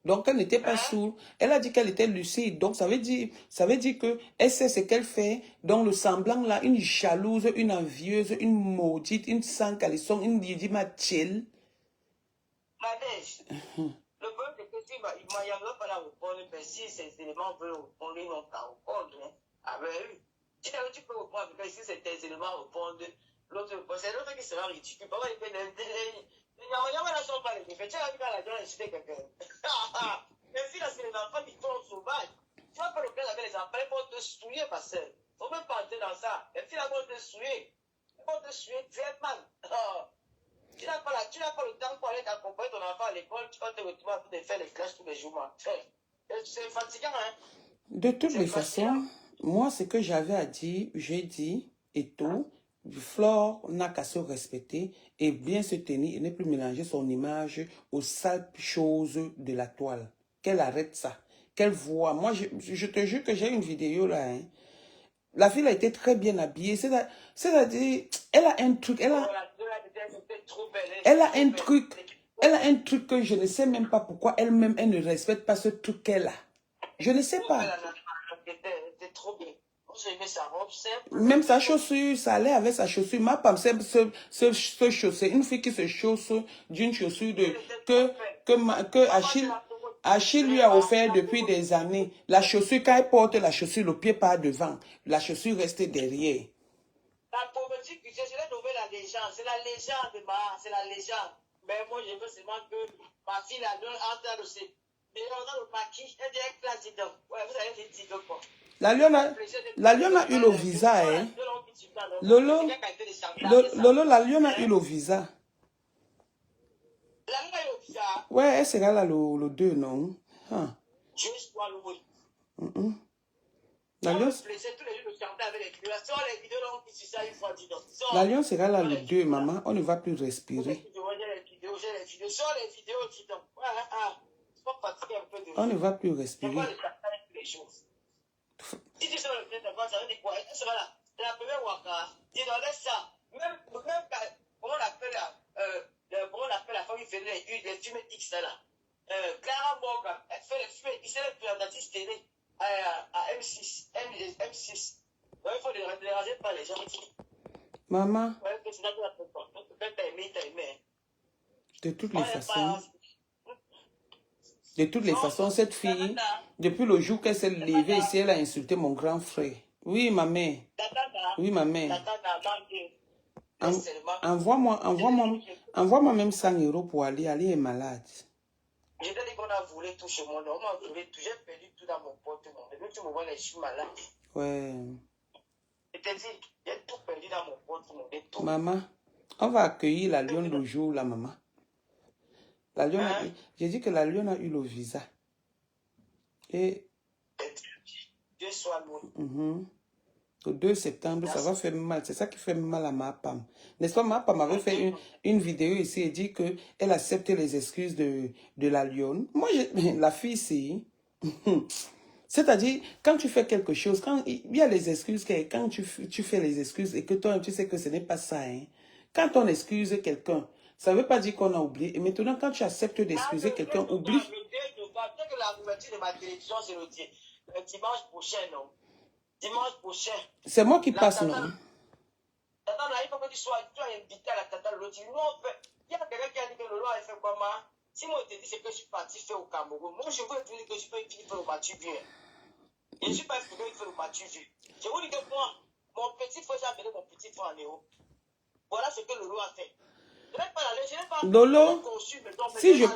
Donc, elle n'était pas sourde. Elle a dit qu'elle était lucide. Donc, ça veut dire que elle sait ce qu'elle fait. Donc, le semblant là, une jalouse, une envieuse, une maudite, une sans-caleçon, une Didi Mathiel. Manège. Le problème, c'est que il y a pas la répondre, mais si ces éléments veulent répondre, ils n'ont qu'à répondre. Ah ben oui. Tu peux répondre, mais si ces éléments répondent, c'est l'autre qui sera ridicule. Pourquoi il fait des... La sont pas les défaites. Tu as vu quand la gueule insulter quelqu'un. Mais si là, c'est les enfants qui tombent sauvages. Tu vas pas le faire avec les enfants, ils vont te souiller, ma soeur. Faut même pas entrer dans ça. Les filles, elles vont te souiller. Elles vont te souiller très mal. Tu n'as pas le temps pour aller t'accompagner ton enfant à l'école, tu vas te retrouver à faire les classes tous les jours. C'est fatigant, hein? De toutes les façons, moi, ce que j'avais à dire, j'ai dit, et tout, Flore n'a qu'à se respecter et bien se tenir et ne plus mélanger son image aux sales choses de la toile. Qu'elle arrête ça. Qu'elle voit. Moi, je te jure que j'ai une vidéo là. Hein. La fille a été très bien habillée. C'est-à-dire, elle a un truc. Elle a un truc que je ne sais même pas pourquoi elle-même, elle ne respecte pas ce truc qu'elle a. Je ne sais pas. Même sa chaussure, ça allait avec sa chaussure. Ma femme, se chausser. Une fille qui se chausse d'une chaussure que Achille lui a offert depuis des années. La chaussure, quand elle porte la chaussure, le pied part devant. La chaussure reste derrière. La pauvreté, je l'ai trouvé la légende. C'est la légende, c'est la légende. Mais moi, je veux seulement que ma fille, la donne en train de se... Mais on a le maquis, elle dit avec la didon. Ouais, vous avez dit didon, quoi. La Lionne a eu le visa, hein. Lolo, la Lionne a eu le visa. La Lionne a eu le visa. Ouais, elle sera là le 2, non? Hein. Juste pour louer. La Lionne sera là le 2, maman. On ne va plus respirer. On ne va plus respirer. Si tu sors le plein d'avant, ça veut dire quoi? Elle sera là. La première waka, dis dans laisse ça. Même comment on appelle la femme qui fait les films X là. Clara Morgan, elle fait les films X, elle est présentatrice télé à M6. M6. Ouais, il faut les raser par les gens. Maman. Ouais, c'est ça que t'as aimé. De toutes les façons. De toutes les façons, cette fille, depuis le jour qu'elle s'est levée ici, elle a insulté mon grand frère. Oui, ma mère. Oui, ma mère. Envoie-moi même 100 € pour aller. Ali est malade. Je t'ai dit qu'on a volé tout chez moi. On m'a volé tout. J'ai perdu tout dans mon porte-monnaie. Depuis que tu me vois, je suis malade. Ouais. Je t'ai dit, j'ai tout perdu dans mon porte-monnaie. Maman, on va accueillir la Lionne le jour, la maman. La Lionne j'ai dit que la Lionne a eu le visa. Et... Dieu soit loué. Le 2 septembre, ça va faire mal. C'est ça qui fait mal à ma femme. N'est-ce pas, ma femme avait fait une vidéo ici et dit qu'elle accepte les excuses de la Lionne. Moi, la fille, c'est... C'est-à-dire, quand tu fais quelque chose, quand il y a les excuses, quand tu fais les excuses et que toi, tu sais que ce n'est pas ça, hein. Quand on excuse quelqu'un, ça ne veut pas dire qu'on a oublié. Et maintenant, quand tu acceptes d'excuser quelqu'un, oublie. Peut-être que la ouverture de ma télévision, c'est le dimanche prochain, non? Dimanche prochain. C'est moi qui passe, non? Tata, là, il faut que tu sois invité à la tata Lolo. Il y a quelqu'un qui a dit que Lolo a fait quoi, moi? Si moi, je te dis c'est que je suis parti faire au Cameroun, moi, je veux te dire que je suis pas une fille qui fait le battu vieux. Je ne suis pas une fille qui fait le battu vieux. Je vous dis que moi, mon petit frère, j'ai appelé mon petit frère en héros. Voilà ce que Lolo a fait. Je n'ai pas l'aller, je n'ai pas Lolo, si je... Elle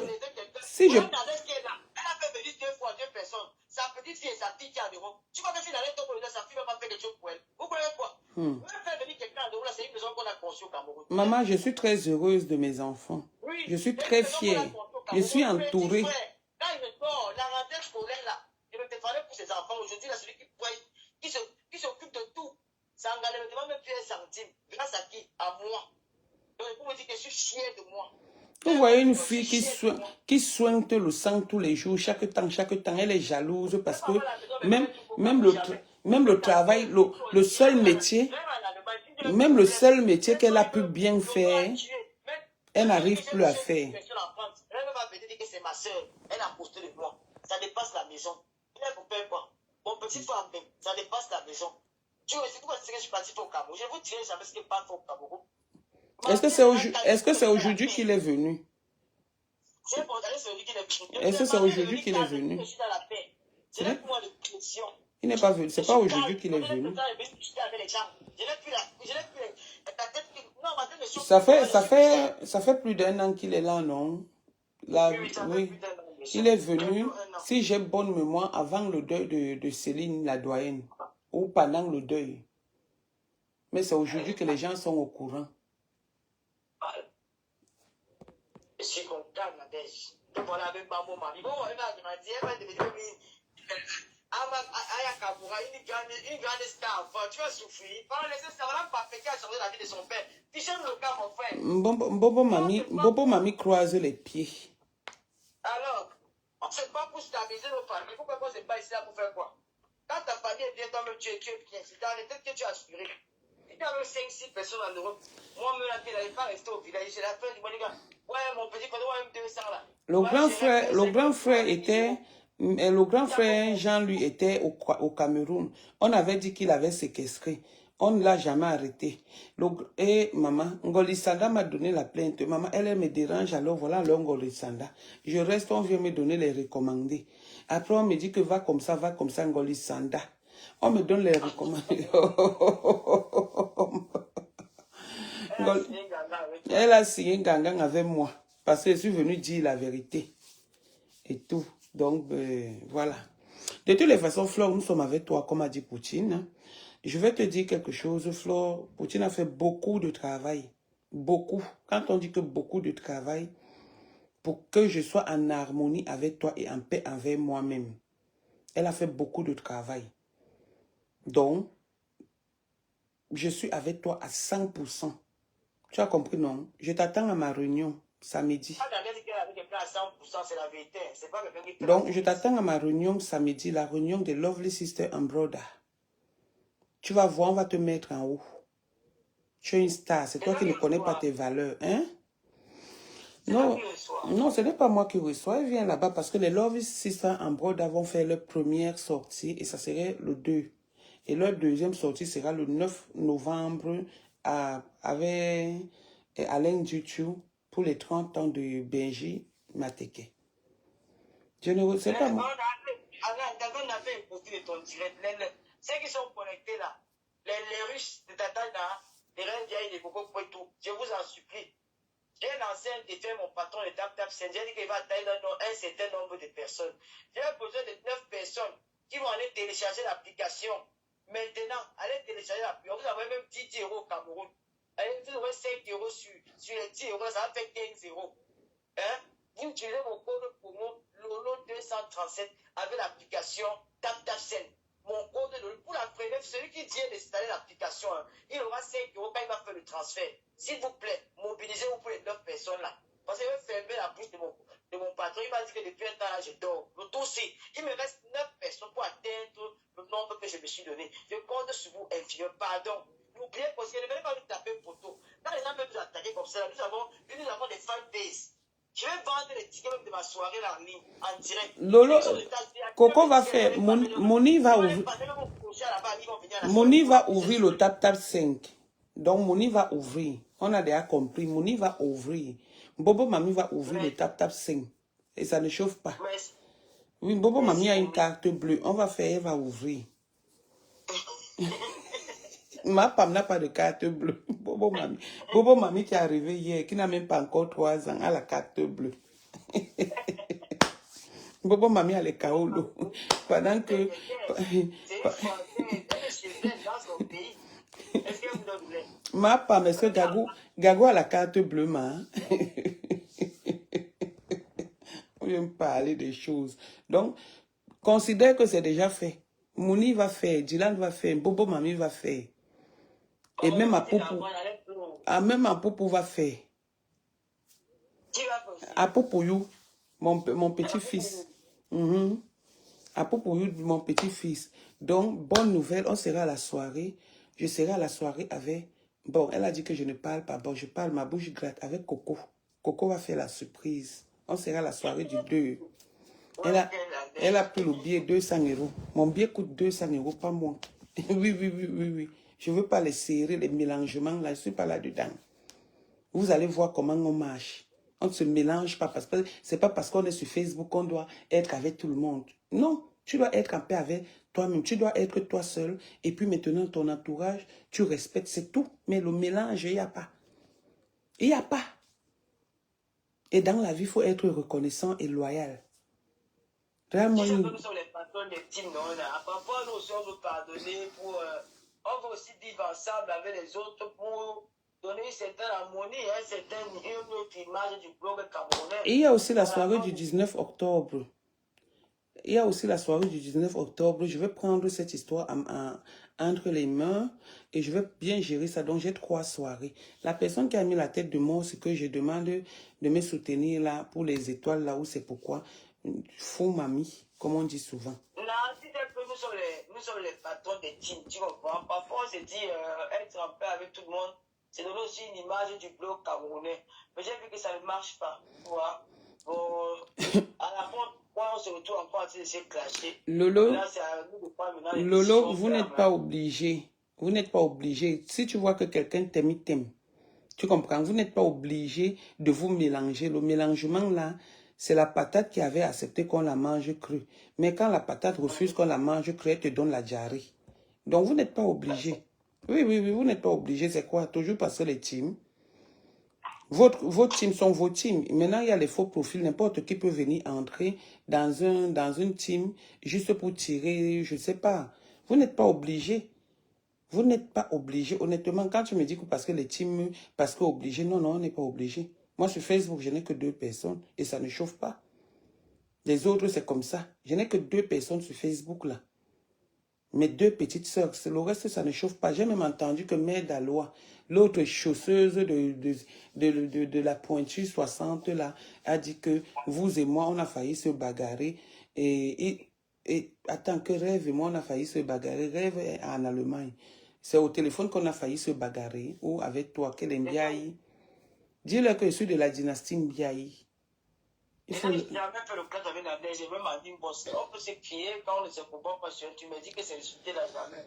a fait venir 2 fois 2 personnes. Sa petite fille et sa fille qui a en héros. Tu vois que si elle allait tomber là, sa fille ne va pas faire quelque chose pour elle. Vous voyez quoi? On va faire venir quelqu'un en héros là, c'est une maison qu'on a conçue au Cameroun. Maman, je suis très heureuse de mes enfants. Oui, je suis très fière. Je suis entourée. Là, il me sort la rentrée scolaire là. Il me fallait pour ses enfants. Aujourd'hui, là, celui qui s'occupe de tout. Ça engage, ne demande même plus 1 centime. Grâce à qui? À moi. Donc, vous me dites que je suis fière de moi. Vous voyez une fille qui soigne le sang tous les jours, chaque temps, elle est jalouse parce que même le travail, le seul métier qu'elle a pu bien faire, elle n'arrive plus à faire. Elle va venir dire que c'est ma soeur, elle a posté de moi. Ça dépasse la maison. Mon petit frère, ça dépasse la maison. Tu vois, c'est pourquoi je suis parti au Cameroun. Je vous dirai jamais ce qui est pas au Cameroun. Est-ce que c'est aujourd'hui qu'il est venu? C'est pour regarder celui qui est venu. Est-ce que c'est aujourd'hui qu'il est venu? Je suis dans la paix. Je n'ai plus moins de pression. Il n'est pas venu. C'est pas aujourd'hui qu'il est venu. Ça fait plus d'1 an qu'il est là, non? Là, oui. Il est venu, si j'ai bonne mémoire, avant le deuil de Céline, la doyenne, ou pendant le deuil. Mais c'est aujourd'hui que les gens sont au courant. Je suis content, Nadège. Donc voilà, avec maman, mamie. Bon, elle m'a grandi, elle m'a devenir une grande star. Tu vas souffrir. Pendant les ça va pas péter à changer la vie de son père. Tu changes le cas, mon frère. Bobo mamie croise les pieds. Alors, on ne sait pas pour stabiliser nos familles. Pourquoi on ne sait pas ici là pour faire quoi? Quand ta famille est bien, toi-même tu es bien. C'est dans les têtes que tu as assuré. Il y a 5-6 personnes en Europe. Moi, même la vie, n'allait pas rester au village. C'est la fin du mois, les gars. Ouais, mon petit, quand on a 200 là. Le grand frère Jean, lui, était au Cameroun. On avait dit qu'il avait séquestré. On ne l'a jamais arrêté. Et maman, Ngolisanda m'a donné la plainte. Maman, elle me dérange, alors voilà le Ngolisanda. Je reste, on vient me donner les recommandés. Après, on me dit que va comme ça, Ngolisanda. On me donne les recommandés. Elle a signé Gangang avec moi. Parce que je suis venue dire la vérité. Et tout. Donc, voilà. De toutes les façons, Flore, nous sommes avec toi, comme a dit Poutine. Je vais te dire quelque chose, Flore. Poutine a fait beaucoup de travail. Beaucoup. Quand on dit que beaucoup de travail, pour que je sois en harmonie avec toi et en paix avec moi-même. Elle a fait beaucoup de travail. Donc, je suis avec toi à 100%. Tu as compris, non? Je t'attends à ma réunion samedi. Donc, je t'attends à ma réunion samedi, la réunion de Lovely Sister and Brother. Tu vas voir, on va te mettre en haut. Tu es une star, c'est toi qui ne connais pas tes valeurs, hein? Non, non, ce n'est pas moi qui reçois. Elle vient là-bas parce que les Lovely Sister and Brother vont faire leur première sortie et ça serait le 2. Et leur deuxième sortie sera le 9 novembre avec Alain Dutu pour les 30 ans de Benji Mateke. Je ne sais pas moi. Ceux qui sont connectés là, les Russes de Tatana, les Indiens et les Coco Poitou, je vous en supplie. J'ai lancé un défi à mon patron de TapTap Sen. J'ai dit qu'il va atteindre un certain nombre de personnes. J'ai besoin de 9 personnes qui vont aller télécharger l'application. Maintenant, allez télécharger l'application. Vous avez même 10 euros au Cameroun. Allez, vous aurez 5 euros sur les 10 euros, ça va faire 15 euros. Hein? Vous utilisez mon code promo LOLO237 avec l'application TapTap Sen. Mon code pour la première, celui qui vient d'installer l'application, hein, il aura 5 euros quand il va faire le transfert. S'il vous plaît, mobilisez-vous pour les 9 personnes là. Parce qu'il va fermer la bouche de mon patron. Il m'a dit que depuis un temps là, je dors. Le tout c'est, il me reste 9 personnes pour atteindre le nombre que je me suis donné. Je compte sur vous, inférieur. Pardon. N'oubliez pas, ne venez pas nous taper photo. Quand les gens veulent nous attaquer comme ça, nous avons des fanbases. Je vais vendre les tickets même de ma soirée là en ligne, en direct. Lolo, Coco va faire, Moni va ouvrir. Moni va ouvrir le TapTap 5. Donc, Moni va ouvrir. On a déjà compris. Moni va ouvrir. Bobo Mami va ouvrir le TapTap 5. Et ça ne chauffe pas. Oui, Bobo Mami a une carte bleue. On va faire, elle va ouvrir. Ma femme n'a pas de carte bleue. Bobo Mami qui est arrivé hier, qui n'a même pas encore 3 ans, a la carte bleue. Bobo Mami a les kaolo. Pendant que... Ma femme, est-ce que Gago a la carte bleue, ma? On vient me parler des choses. Donc, considère que c'est déjà fait. Mouni va faire, Dylan va faire, Bobo Mami va faire. Et même à Popo va faire. À Popoyou, mon petit-fils. À Popoyou, mon petit-fils. Donc, bonne nouvelle, on sera à la soirée. Je serai à la soirée avec... Bon, elle a dit que je ne parle pas. Bon, je parle, ma bouche gratte avec Coco. Coco va faire la surprise. On sera à la soirée du 2. Elle a pris le billet 200 euros. Mon billet coûte 200 euros, pas moins. Oui. Je ne veux pas les serrer, les mélangements, là, je ne suis pas là-dedans. Vous allez voir comment on marche. On ne se mélange pas parce que c'est pas parce qu'on est sur Facebook qu'on doit être avec tout le monde. Non, tu dois être en paix avec toi-même. Tu dois être toi seul. Et puis maintenant, ton entourage, tu respectes, c'est tout. Mais le mélange, il n'y a pas. Il n'y a pas. Et dans la vie, il faut être reconnaissant et loyal. Vraiment, Si c'est que nous sommes les patrons des teams, non, parfois nous aussi on veut pardonner pour. On veut aussi vivre ensemble avec les autres pour donner une certaine harmonie, une autre image du blog camerounais. Et il y a aussi la soirée du 19 octobre. Il y a aussi la soirée du 19 octobre. Je vais prendre cette histoire entre les mains et je vais bien gérer ça. Donc, j'ai 3 soirées. La personne qui a mis la tête de mort, c'est que je demande de me soutenir là pour les étoiles, là où c'est pourquoi. Faux mamie, comme on dit souvent. Non, si c'est que nous sommes les patrons des teams, tu comprends. Parfois, on se dit être en paix avec tout le monde, c'est donner aussi une image du blog camerounais. Mais j'ai vu que ça ne marche pas. Tu vois. Bon, à la fin, on se retrouve encore en train de se clasher. Lolo, Là, c'est à nous de prendre maintenant les Lolo, décisions vous n'êtes pas obligé. Vous n'êtes pas obligé. Si tu vois que quelqu'un t'aime, il t'aime. Tu comprends? Vous n'êtes pas obligé de vous mélanger. Le mélangement là, c'est la patate qui avait accepté qu'on la mange crue. Mais quand la patate refuse qu'on la mange crue, elle te donne la diarrhée. Donc vous n'êtes pas obligé. Oui, vous n'êtes pas obligé. C'est quoi? Toujours passer les teams. Vos teams sont vos teams. Maintenant, il y a les faux profils. N'importe qui peut venir entrer dans une team juste pour tirer, je ne sais pas. Vous n'êtes pas obligé. Vous n'êtes pas obligé. Honnêtement, quand tu me dis que parce que les teams, parce que obligé, non, on n'est pas obligé. Moi, sur Facebook, je n'ai que 2 personnes et ça ne chauffe pas. Les autres, c'est comme ça. Je n'ai que 2 personnes sur Facebook, là. Mes 2 petites sœurs, le reste, ça ne chauffe pas. J'ai même entendu que Mère Dalois, l'autre chausseuse de la pointure 60, là, a dit que vous et moi, on a failli se bagarrer. Et attends, que Rêve et moi, on a failli se bagarrer. Rêve est en Allemagne. C'est au téléphone qu'on a failli se bagarrer. Ou avec toi, quel est Mbiaï. Dis-leur que je suis de la dynastie Mbiaï. Il faut... J'ai jamais fait le cas avec la neige, j'ai même dit, bon, on peut se crier quand on ne se comprend pas. Tu me dis que c'est insulté là jamais.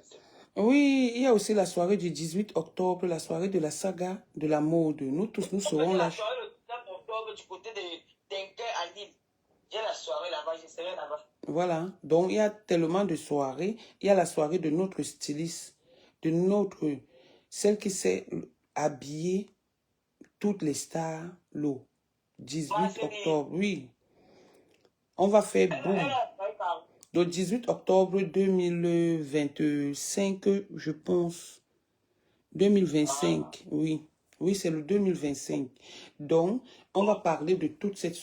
Oui, il y a aussi la soirée du 18 octobre, la soirée de la saga de la mode. Nous tous, nous serons là. La soirée le 19 octobre du côté de Denker à Lille. J'ai la soirée là-bas, je serai là-bas. Voilà, donc il y a tellement de soirées. Il y a la soirée de notre styliste, de notre, celle qui s'est habillée, toutes les stars, le 18 octobre, oui. On va faire boum. Le 18 octobre 2025, je pense. 2025, oui. Oui, c'est le 2025. Donc, on va parler de toutes ces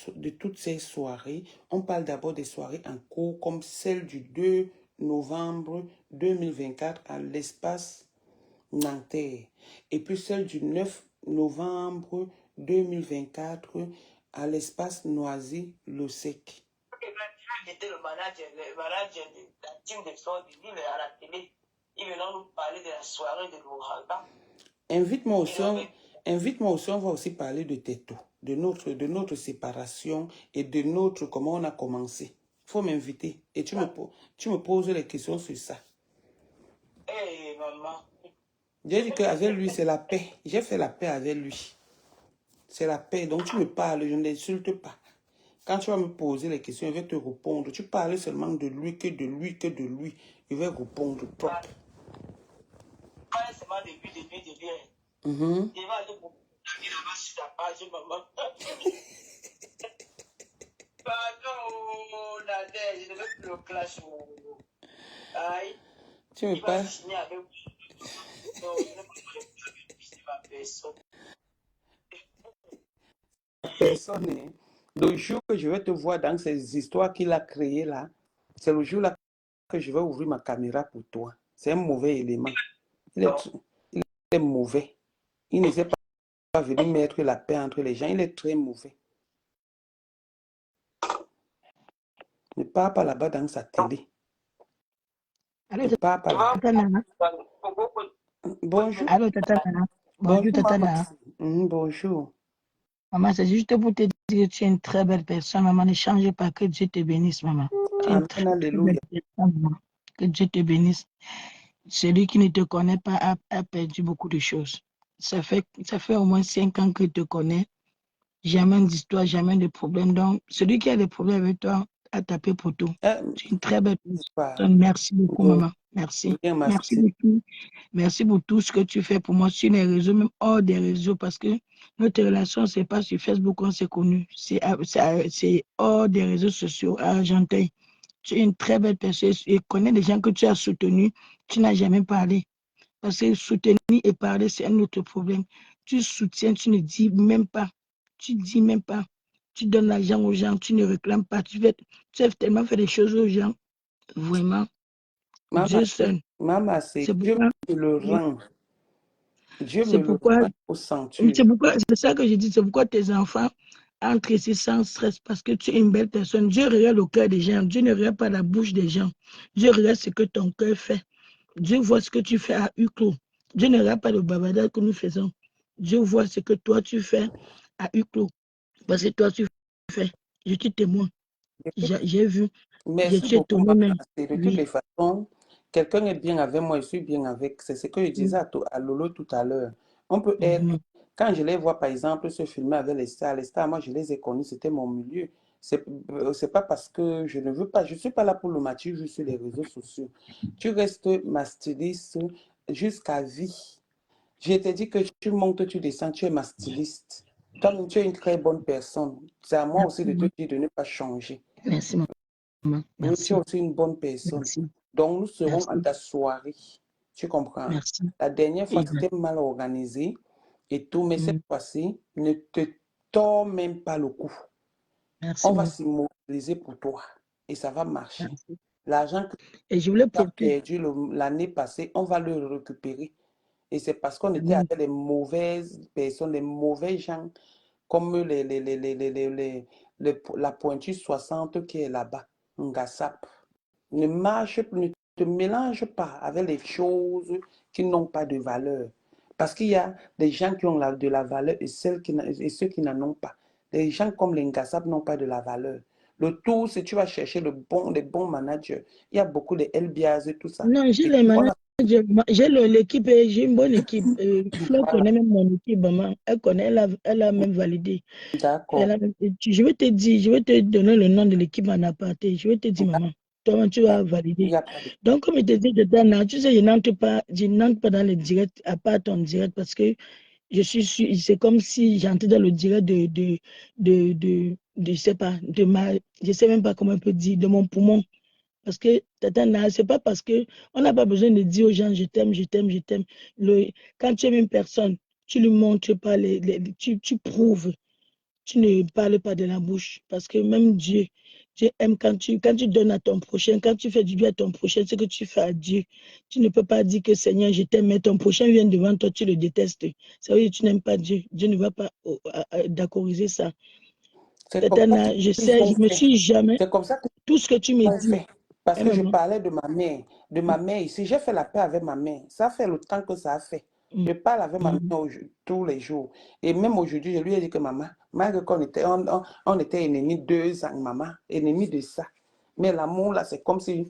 soirées. On parle d'abord des soirées en cours, comme celle du 2 novembre 2024 à l'espace Nanterre. Et puis celle du 9 novembre 2024 à l'espace Noisy-le-Sec. Le manager de la team de sport du Lille à la télé. Il venait nous parler de la soirée de l'ouragan. Invite-moi aussi, on va aussi parler de Teto, de notre séparation et de notre, comment on a commencé. Il faut m'inviter et tu me poses les questions sur ça. Hey, maman. J'ai dit qu'avec lui, c'est la paix. J'ai fait la paix avec lui. C'est la paix. Donc tu me parles, je ne l'insulte pas. Quand tu vas me poser les questions, je vais te répondre. Tu parles seulement de lui, que de lui, que de lui. Je vais répondre propre. Pas seulement de lui. Il va aller pour là-bas sur ta page, maman. Pardon, la neige, je ne veux plus le clash. Aïe. Tu me parles. Non, je ne peux pas c'est ma personne. Personne, hein. Le jour que je vais te voir dans ces histoires qu'il a créées là, c'est le jour là que je vais ouvrir ma caméra pour toi. C'est un mauvais élément. Il est mauvais. Il ne sait pas venir mettre la paix entre les gens. Il est très mauvais. Ne pars pas là-bas dans sa télé. Ne pars pas là. Bonjour. Allô, Tata Nana. Bonjour, Tata Nana. Bonjour. Maman, c'est juste pour te dire que tu es une très belle personne. Maman, ne change pas. Que Dieu te bénisse, maman. Tu es une très belle personne, maman. Que Dieu te bénisse. Celui qui ne te connaît pas a perdu beaucoup de choses. Ça fait au moins 5 ans que je te connais. Jamais d'histoire, jamais de problème. Donc, celui qui a des problèmes avec toi a tapé pour tout. Tu es une très belle personne. Merci beaucoup, maman. Merci. Merci beaucoup. Merci pour tout ce que tu fais pour moi sur les réseaux, même hors des réseaux, parce que notre relation, c'est pas sur Facebook qu'on s'est connus. C'est hors des réseaux sociaux à Argenteuil. Tu es une très belle personne et connais des gens que tu as soutenus. Tu n'as jamais parlé. Parce que soutenir et parler, c'est un autre problème. Tu soutiens, tu ne dis même pas. Tu dis même pas. Tu donnes l'argent aux gens, tu ne réclames pas. Tu as tellement fait des choses aux gens. Vraiment. Dieu seul. Maman, c'est Dieu me le rend. Dieu me le rend au centuple. C'est ça que je dis. C'est pourquoi tes enfants entrent ici sans stress. Parce que tu es une belle personne. Dieu regarde au cœur des gens. Dieu ne regarde pas la bouche des gens. Dieu regarde ce que ton cœur fait. Dieu voit ce que tu fais à huis clos. Dieu ne regarde pas le bavardage que nous faisons. Dieu voit ce que toi tu fais à huis clos. Parce que toi tu fais. Je suis témoin. J'ai vu. Merci beaucoup, maman. De toutes les façons, quelqu'un est bien avec moi, je suis bien avec. C'est ce que je disais à Lolo tout à l'heure. On peut être, quand je les vois par exemple se filmer avec les stars, moi je les ai connus, c'était mon milieu. C'est pas parce que je ne veux pas, je ne suis pas là pour le match juste sur les réseaux sociaux. Tu restes ma styliste jusqu'à vie. Je t'ai dit que tu montes, tu descends, tu es ma styliste. Toi, tu es une très bonne personne. C'est à moi aussi de te dire de ne pas changer. Merci, maman. Merci. Tu es aussi une bonne personne. Merci. Donc, nous serons à ta soirée. Tu comprends? Merci. La dernière fois, c'était mal organisé et tout, mais cette fois-ci, ne te tords même pas le cou. Merci, on va s'immobiliser pour toi et ça va marcher. Merci. L'argent que tu as perdu l'année passée, on va le récupérer. Et c'est parce qu'on était avec les mauvaises personnes, les mauvais gens, comme la pointure 60 qui est là-bas, Ngassap. Ne te mélange pas avec les choses qui n'ont pas de valeur. Parce qu'il y a des gens qui ont de la valeur et ceux qui n'en ont pas. Les gens comme les Ngassap n'ont pas de la valeur. Le tout, si tu vas chercher les bons managers, il y a beaucoup de LBAs et tout ça. Non, j'ai les managers. J'ai l'équipe, j'ai une bonne équipe. Flo connaît même mon équipe, maman. Elle connaît, elle a même validé. D'accord. Je vais te donner le nom de l'équipe en aparté. Je vais te dire, maman, toi, tu vas valider. Donc, comme je te dis, tu sais, je n'entre pas dans le direct, à part ton direct, parce que c'est comme si j'entrais dans le direct je sais pas, je sais même pas comment on peut dire, de mon poumon. Parce que c'est pas parce que on n'a pas besoin de dire aux gens je t'aime, je t'aime, je t'aime. Quand tu aimes une personne, tu lui montres pas, tu prouves. Tu ne parles pas de la bouche. Parce que même Dieu aime quand tu donnes à ton prochain, quand tu fais du bien à ton prochain, ce que tu fais à Dieu. Tu ne peux pas dire que Seigneur, je t'aime, mais ton prochain vient devant toi, tu le détestes. Ça veut dire que tu n'aimes pas Dieu. Dieu ne va pas d'accordiser ça. Je sais, je me suis jamais. C'est comme ça que tout ce que tu me dis. Parce que je parlais de ma mère ici. J'ai fait la paix avec ma mère. Ça fait le temps que ça a fait. Je parle avec ma mère tous les jours. Et même aujourd'hui, je lui ai dit que maman, malgré qu'on était, on était ennemis 2 ans, maman, ennemis de ça. Mais l'amour, là, c'est comme si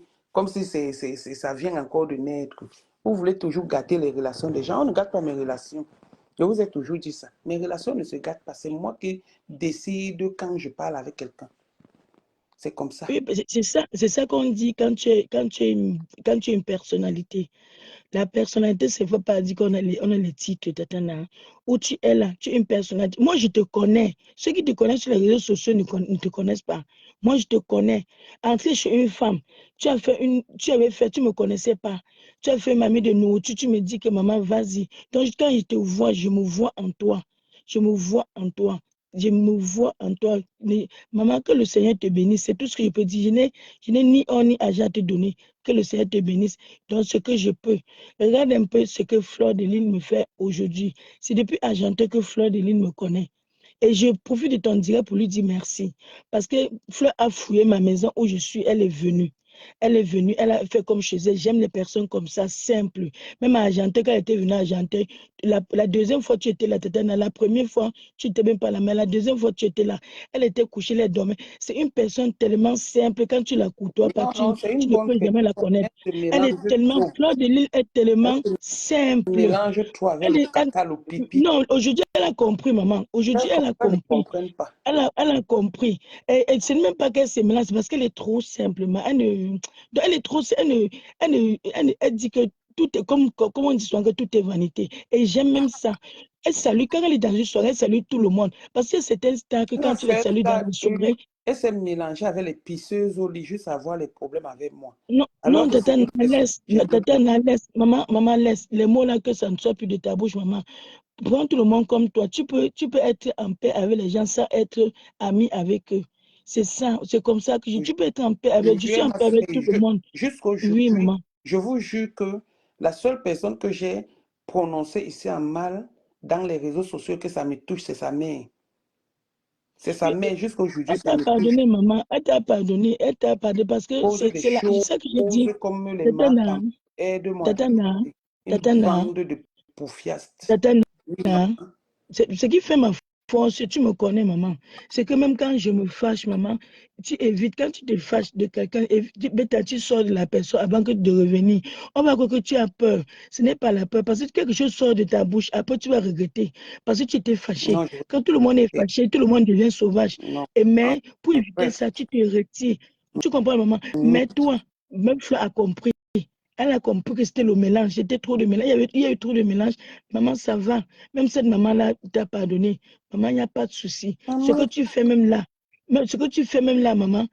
ça vient encore de naître. Vous voulez toujours gâter les relations des gens. On ne gâte pas mes relations. Je vous ai toujours dit ça. Mes relations ne se gâtent pas. C'est moi qui décide quand je parle avec quelqu'un. C'est comme ça. Oui, c'est ça qu'on dit quand tu es une personnalité. La personnalité, ça ne veut pas dire qu'on a les titres, où tu es là, tu es une personnalité. Moi, je te connais. Ceux qui te connaissent sur les réseaux sociaux ne te connaissent pas. Moi, je te connais. Entrer chez une femme, tu ne me connaissais pas. Tu as fait mamie de nourriture, tu me dis que maman, vas-y. Donc, quand je te vois, je me vois en toi. Je me vois en toi. Je me vois en toi. Mais, maman, que le Seigneur te bénisse. C'est tout ce que je peux dire. Je n'ai ni or ni argent à te donner. Que le Seigneur te bénisse dans ce que je peux. Regarde un peu ce que Fleur de Lune me fait aujourd'hui. C'est depuis Argenteuil que Fleur de Lune me connaît. Et je profite de ton direct pour lui dire merci. Parce que Fleur a fouillé ma maison où je suis. Elle est venue. Elle a fait comme chez elle. J'aime les personnes comme ça, simples. Même à Argenteuil, quand elle était venue à Argenteuil, la deuxième fois tu étais là, la première fois, tu n'étais même pas là, mais la deuxième fois tu étais là. Elle était couchée, elle dormait. C'est une personne tellement simple. Quand tu la côtoies pas, tu ne peux jamais la connaître. Elle est tellement, Fleur de Lune est tellement simple. Mélange-toi avec le caca, le pipi. Non, aujourd'hui, Elle a compris, maman. Aujourd'hui, elle a Pourquoi ne compris. comprennent pas? Elle a compris. Et ce n'est même pas qu'elle se mélange, c'est parce qu'elle est trop simplement. Elle est trop. Elle dit que tout est comme on dit souvent que tout est vanité. Et j'aime même ça. Elle salue, quand elle est dans une soirée, elle salue tout le monde. Parce que c'est un temps que Elle a quand tu les fait salues dans ça, une soirée, elle s'est mélangée avec les pisseuses au lit, juste avoir les problèmes avec moi. non, Alors non, que c'est une personne laisse, que j'ai besoin. laisse, maman, laisse. Les mots là, que ça ne soit plus de ta bouche, maman. Prends tout le monde comme toi. Tu peux être en paix avec les gens sans être ami avec eux. C'est ça, c'est comme ça que tu peux être en paix avec. Je suis en Ma paix avec tout le fille, monde. Oui, jusqu'aujourd'hui, maman. je vous jure que la seule personne que j'ai prononcée ici en mal dans les réseaux sociaux, que ça me touche, c'est sa mère. C'est sa Oui, mère. Jusqu'aujourd'hui, elle ça t'a me touche. pardonné, maman. Elle t'a pardonné. Elle t'a pardonné parce que Pose des c'est là. C'est choses ça que j'ai dit. comme les Tatana, marques. Aide-moi. tatana, Une tatana, bande de poufiastes. tatana. Oui, maman. Ce qui fait ma force, tu me connais, maman, c'est que même quand je me fâche, maman, tu évites, quand tu te fâches de quelqu'un, tu sors de la personne avant que de revenir. On va croire que tu as peur. Ce n'est pas la peur, parce que quelque chose sort de ta bouche, après tu vas regretter, parce que tu étais fâché. Non, je Quand tout le monde est veux fâché, tout le monde devient sauvage. non. Et Non. mais, pour éviter Bref. ça, tu te retires. Tu comprends, maman? Mais toi, même Flo a compris. Elle a compris que c'était le mélange, c'était trop de mélange. Il y a eu trop de mélange. Maman, ça va. Même cette maman-là t'a pardonné. Maman, il n'y a pas de souci. Ce que Maman, tu fais même là, maman,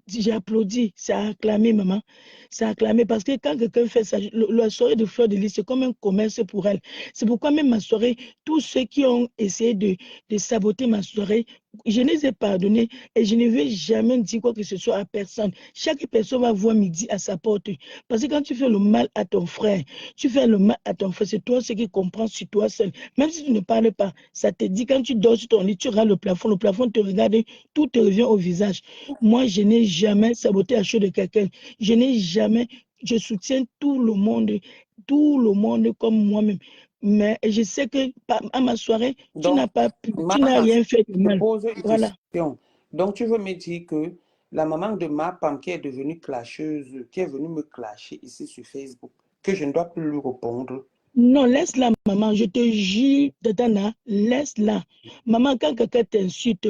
j'ai applaudi, ça a acclamé, maman. Ça a acclamé parce que quand quelqu'un fait ça, la soirée de Fleur de Lys, c'est comme un commerce pour elle. C'est pourquoi même ma soirée, tous ceux qui ont essayé de saboter ma soirée, je les ai pardonnés et je ne vais jamais dire quoi que ce soit à personne. Chaque personne va voir midi à sa porte. Parce que quand tu fais le mal à ton frère, tu fais le mal à ton frère, c'est toi ce qui comprends sur toi seul. Même si tu ne parles pas, ça te dit quand tu dors sur ton lit, tu regardes le plafond te regarde, tout te revient au visage. Moi, je n'ai jamais saboté la chose de quelqu'un. Je n'ai jamais, je soutiens tout le monde comme moi-même. Mais je sais que à ma soirée, tu donc, n'as pas pu, tu n'as maman, rien fait de je te mal. pose une Voilà. question. Donc, tu veux me dire que la maman de ma femme qui est devenue clasheuse, qui est venue me clasher ici sur Facebook, que je ne dois plus lui répondre. Non, laisse-la, maman. Je te jure, Tatana, laisse-la. Maman, quand quelqu'un t'insulte,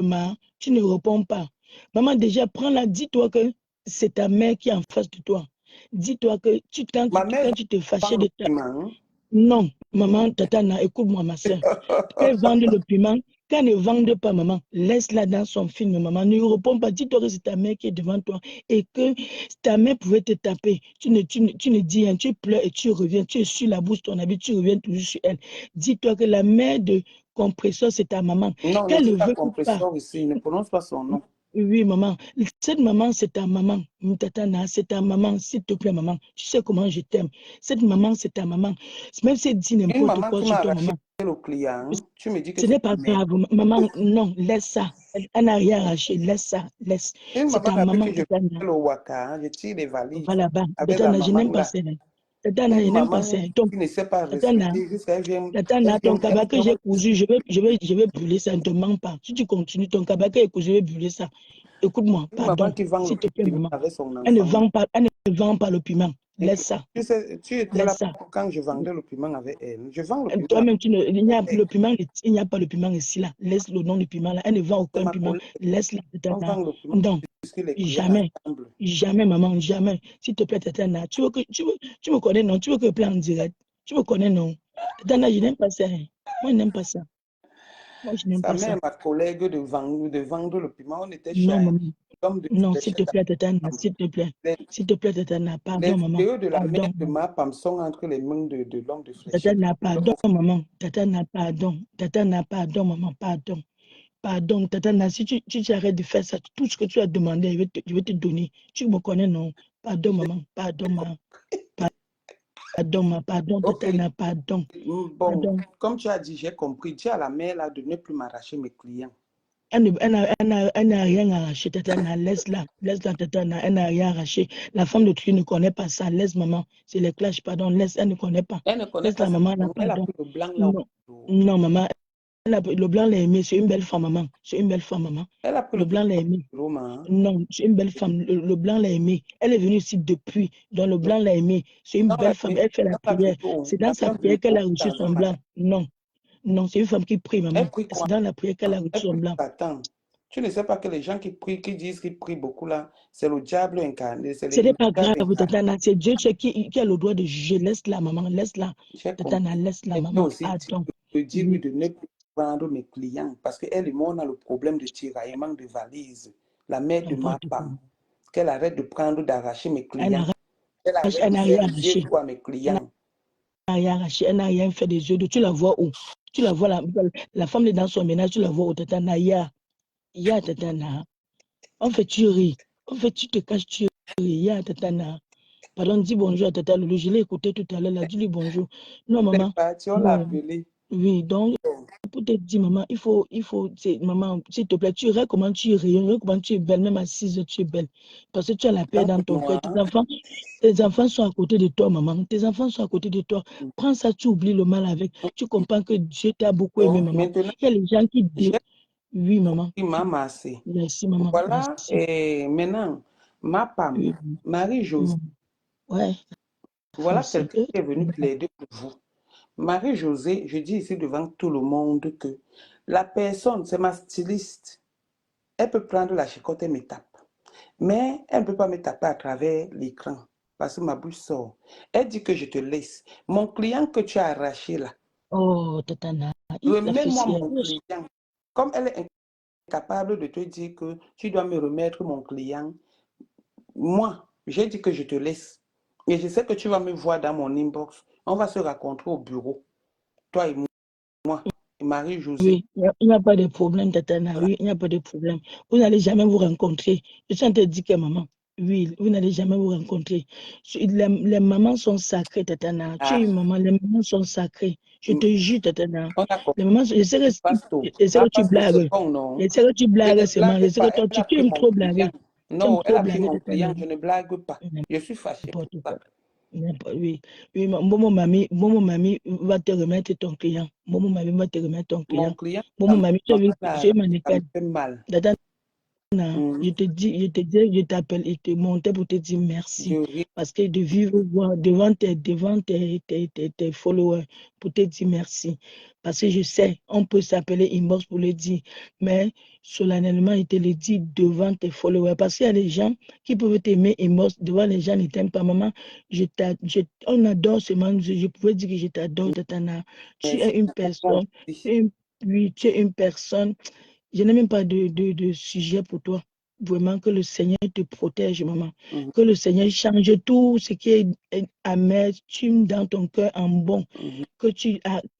tu ne réponds pas. Maman, déjà, prends-la. Dis-toi que c'est ta mère qui est en face de toi. Dis-toi que Ma mère quand tu te fâchais vend de le ta... piment. Non, maman, Tatana, écoute-moi, ma soeur. Qu'elle vende le piment, qu'elle ne vende pas, maman, laisse-la dans son film, maman. Ne réponds pas. Dis-toi que c'est ta mère qui est devant toi et que ta mère pouvait te taper. Tu ne dis rien, tu pleures et tu reviens. Tu es sur la bouche de ton habit, tu reviens toujours sur elle. Dis-toi que la mère de compresseur, c'est ta maman. Non, ne Qu'elle dis ne pas veut pas. compresseur ici, ne prononce pas son nom. Oui, maman. Cette maman, c'est ta maman. Tatana, c'est ta maman. S'il te plaît, maman. Tu sais comment je t'aime. Cette maman, c'est ta maman. Même si elle dit Une n'importe maman quoi qui sur m'a toi, arraché maman. le client, tu me dis que Ce c'est n'est ta pas mère. grave. Maman, non, laisse ça. Elle n'a rien arraché. Laisse ça. Laisse. Une C'est maman ta avec maman, qui je Tatana. fais le waka, je tire les Va valises là-bas. avec la Tatana, je maman n'aime pas là. ça. Tatana, Une je n'aime pas ça. maman qui ne sait pas Tatana, respecter, jusqu'à Tatana, ton cabas que j'ai cousu, je vais brûler ça. Ne te mens pas. Si tu continues, ton cabas que j'ai cousu, je vais brûler ça. Écoute-moi, une maman pardon. qui vend le S'il te plaît, piment maman. avec son Elle ne enfant. vend pas, le piment. Et Laisse ça. tu sais, tu étais Laisse là ça. quand je vendais le piment avec elle. Je vends le piment Toi-même, il n'y a avec le piment, il n'y a pas le piment ici là. Laisse le nom du piment là. Elle ne vend c'est aucun ma piment. collègue. Laisse-la. On Tatana. vend le piment Non, puisque les clients jamais. ensemble. Jamais, maman, jamais. S'il te plaît, Tatana. Tu me connais, non? Tu veux que je plante en direct? Tu me connais, non? Tatana, je n'aime pas ça. Moi, je n'aime pas ça. Moi, je n'aime Sa pas ça. mère, ma collègue de vendre le piment, on était Non, chers. maman. L'homme de Non, s'il te fléchette plaît, Tatana. ensemble. S'il te plaît. Les, S'il te plaît, Tatana. les Pardon, maman. vidéos de la mère Pardon. de ma femme sont entre les mains de l'homme de fléchette. Tatana, pardon, maman. Tatana, pardon. Tatana, pardon, maman. Pardon. Pardon, Tatana, si tu arrêtes de faire ça, tout ce que tu as demandé, je vais te donner. Tu me connais, non? Pardon, maman. Pardon, maman. Pardon, ma. Pardon, Ok, Tatana. Pardon. bon, Pardon. comme tu as dit, j'ai compris. Dis à la mère là de ne plus m'arracher mes clients. Elle n'a rien arraché, Tatana. Laisse-la. Laisse-la, Tatana. Elle n'a rien arraché. La femme de Dieu ne connaît pas ça. Laisse, maman. C'est les clashs, pardon. Laisse, elle ne connaît pas. Elle ne connaît Laisse pas la ça. maman, là, Elle a pardon. pris le blanc là au Non. dos. Non, maman. Le blanc l'a aimé. C'est une belle femme, maman. C'est une belle femme, maman. Elle a pris le Le blanc blanc l'a au aimé. dos, maman. Non, c'est une belle femme. Le blanc l'a aimée. Elle est venue ici depuis. Donc le blanc l'a aimée. C'est une Dans belle femme. Elle fait la la prière. vidéo, C'est il y dans avait sa un prière qu'elle a bureau reçu dans un son blanc. magasin. Non. Non, c'est une femme qui prie, maman. Elle prie quoi? C'est dans la prière qu'elle a reçu Elle son prie blanc. Satan. Tu ne sais pas que les gens qui prient, qui disent qu'ils prient beaucoup là, c'est le diable incarné, c'est Ce le n'est pas grave, diable incarné. Tatana. C'est Dieu qui a le droit de juger. Laisse-la, maman. Laisse-la. J'ai Tatana, compris. laisse-la, Et maman. aussi, Attends. dis-lui de ne plus prendre mes clients parce qu'elle et moi, on a le problème de tiraillement de valises. La mère de ma N'importe quoi. femme, qu'elle arrête de prendre, d'arracher mes Elle clients. Qu'elle arrête elle de n'a faire rien les yeux arraché. doux à mes Elle clients. n'a rien arraché. Elle n'a rien fait des yeux. Tu la vois où? Tu la vois, la femme est dans son ménage, tu la vois où? Tatana, Tatana. En fait, tu ris. En fait, tu te caches, tu ris. Tatana. Pardon, dis bonjour à Tata Loulou. Je l'ai écouté tout à l'heure, là. Dis-lui bonjour. Non, Elle est maman. partie, on l'a Non. appelée. Oui, donc, pour te dire, maman, maman, s'il te plaît, tu regardes comment tu rayonnes, regarde comment tu es belle, même assise, tu es belle. Parce que tu as la paix Tant dans que ton cœur. moi, Tes enfants sont à côté de toi, maman. Tes enfants sont à côté de toi. Prends ça, tu oublies le mal avec. Tu comprends que Dieu t'a beaucoup aimé, donc, maman. maintenant, Il y a les gens qui j'ai disent, oui, maman. compris ma massée. Merci, maman. Voilà, Merci. et maintenant, ma femme, Oui, Marie-Josée, ouais. voilà C'est quelqu'un qui est venu plaider pour vous. Marie-Josée, je dis ici devant tout le monde que la personne, c'est ma styliste. Elle peut prendre la chicotte et me tape. Mais elle ne peut pas me taper à travers l'écran parce que ma bouche sort. Elle dit que je te laisse. Mon client que tu as arraché là, Oh, Tatana, il a fait remets-moi mon sérieux. client. Comme elle est incapable de te dire que tu dois me remettre mon client, moi, j'ai dit que je te laisse. Et je sais que tu vas me voir dans mon inbox. On va se rencontrer au bureau. Toi et moi, et Marie-Josée. Oui, il n'y a pas de problème, Tatana. Oui, il n'y a pas de problème. Vous n'allez jamais vous rencontrer. Je suis en train de dire que maman, oui, vous n'allez jamais vous rencontrer. Les mamans sont sacrées, Tatana. Tu Ah, es une maman, les mamans sont sacrées. Je te jure, Tatana. on a compris. Les mamans, Pasto. je sais Ma que tu pasto, c'est blagues. bon, Je non? sais que tu Je ne blagues seulement. Je blague sais pas. que toi, Elle a tu pris aimes mon trop client. blaguer. Tu aimes Non, elle trop a pris blaguer, mon client. Tatana. Je ne blague pas. Je suis fâché pour N'importe ça. quoi. Oui, oui, Momo Mami va te remettre ton client. Momo Mami va te remettre ton Mon client. client, Momo Mami, tu es ça me mannequin. fait mal. Je te dis, je t'appelle et te monter pour te dire Je merci. ris. Parce que de vivre devant tes followers pour te dire merci. Parce que je sais, on peut s'appeler inbox pour le dire, mais solennellement, il te le dit devant tes followers. Parce qu'il y a des gens qui peuvent t'aimer inbox, devant les gens ne t'aiment pas. Maman, on adore ce monde. Je pouvais dire que je t'adore, Tatana. Tu es Merci. une personne, oui, tu es une personne. Je n'ai même pas de sujet pour toi. Vraiment, que le Seigneur te protège, maman. Mhm, Que le Seigneur change tout ce qui est amertume dans ton cœur en bon. mhm,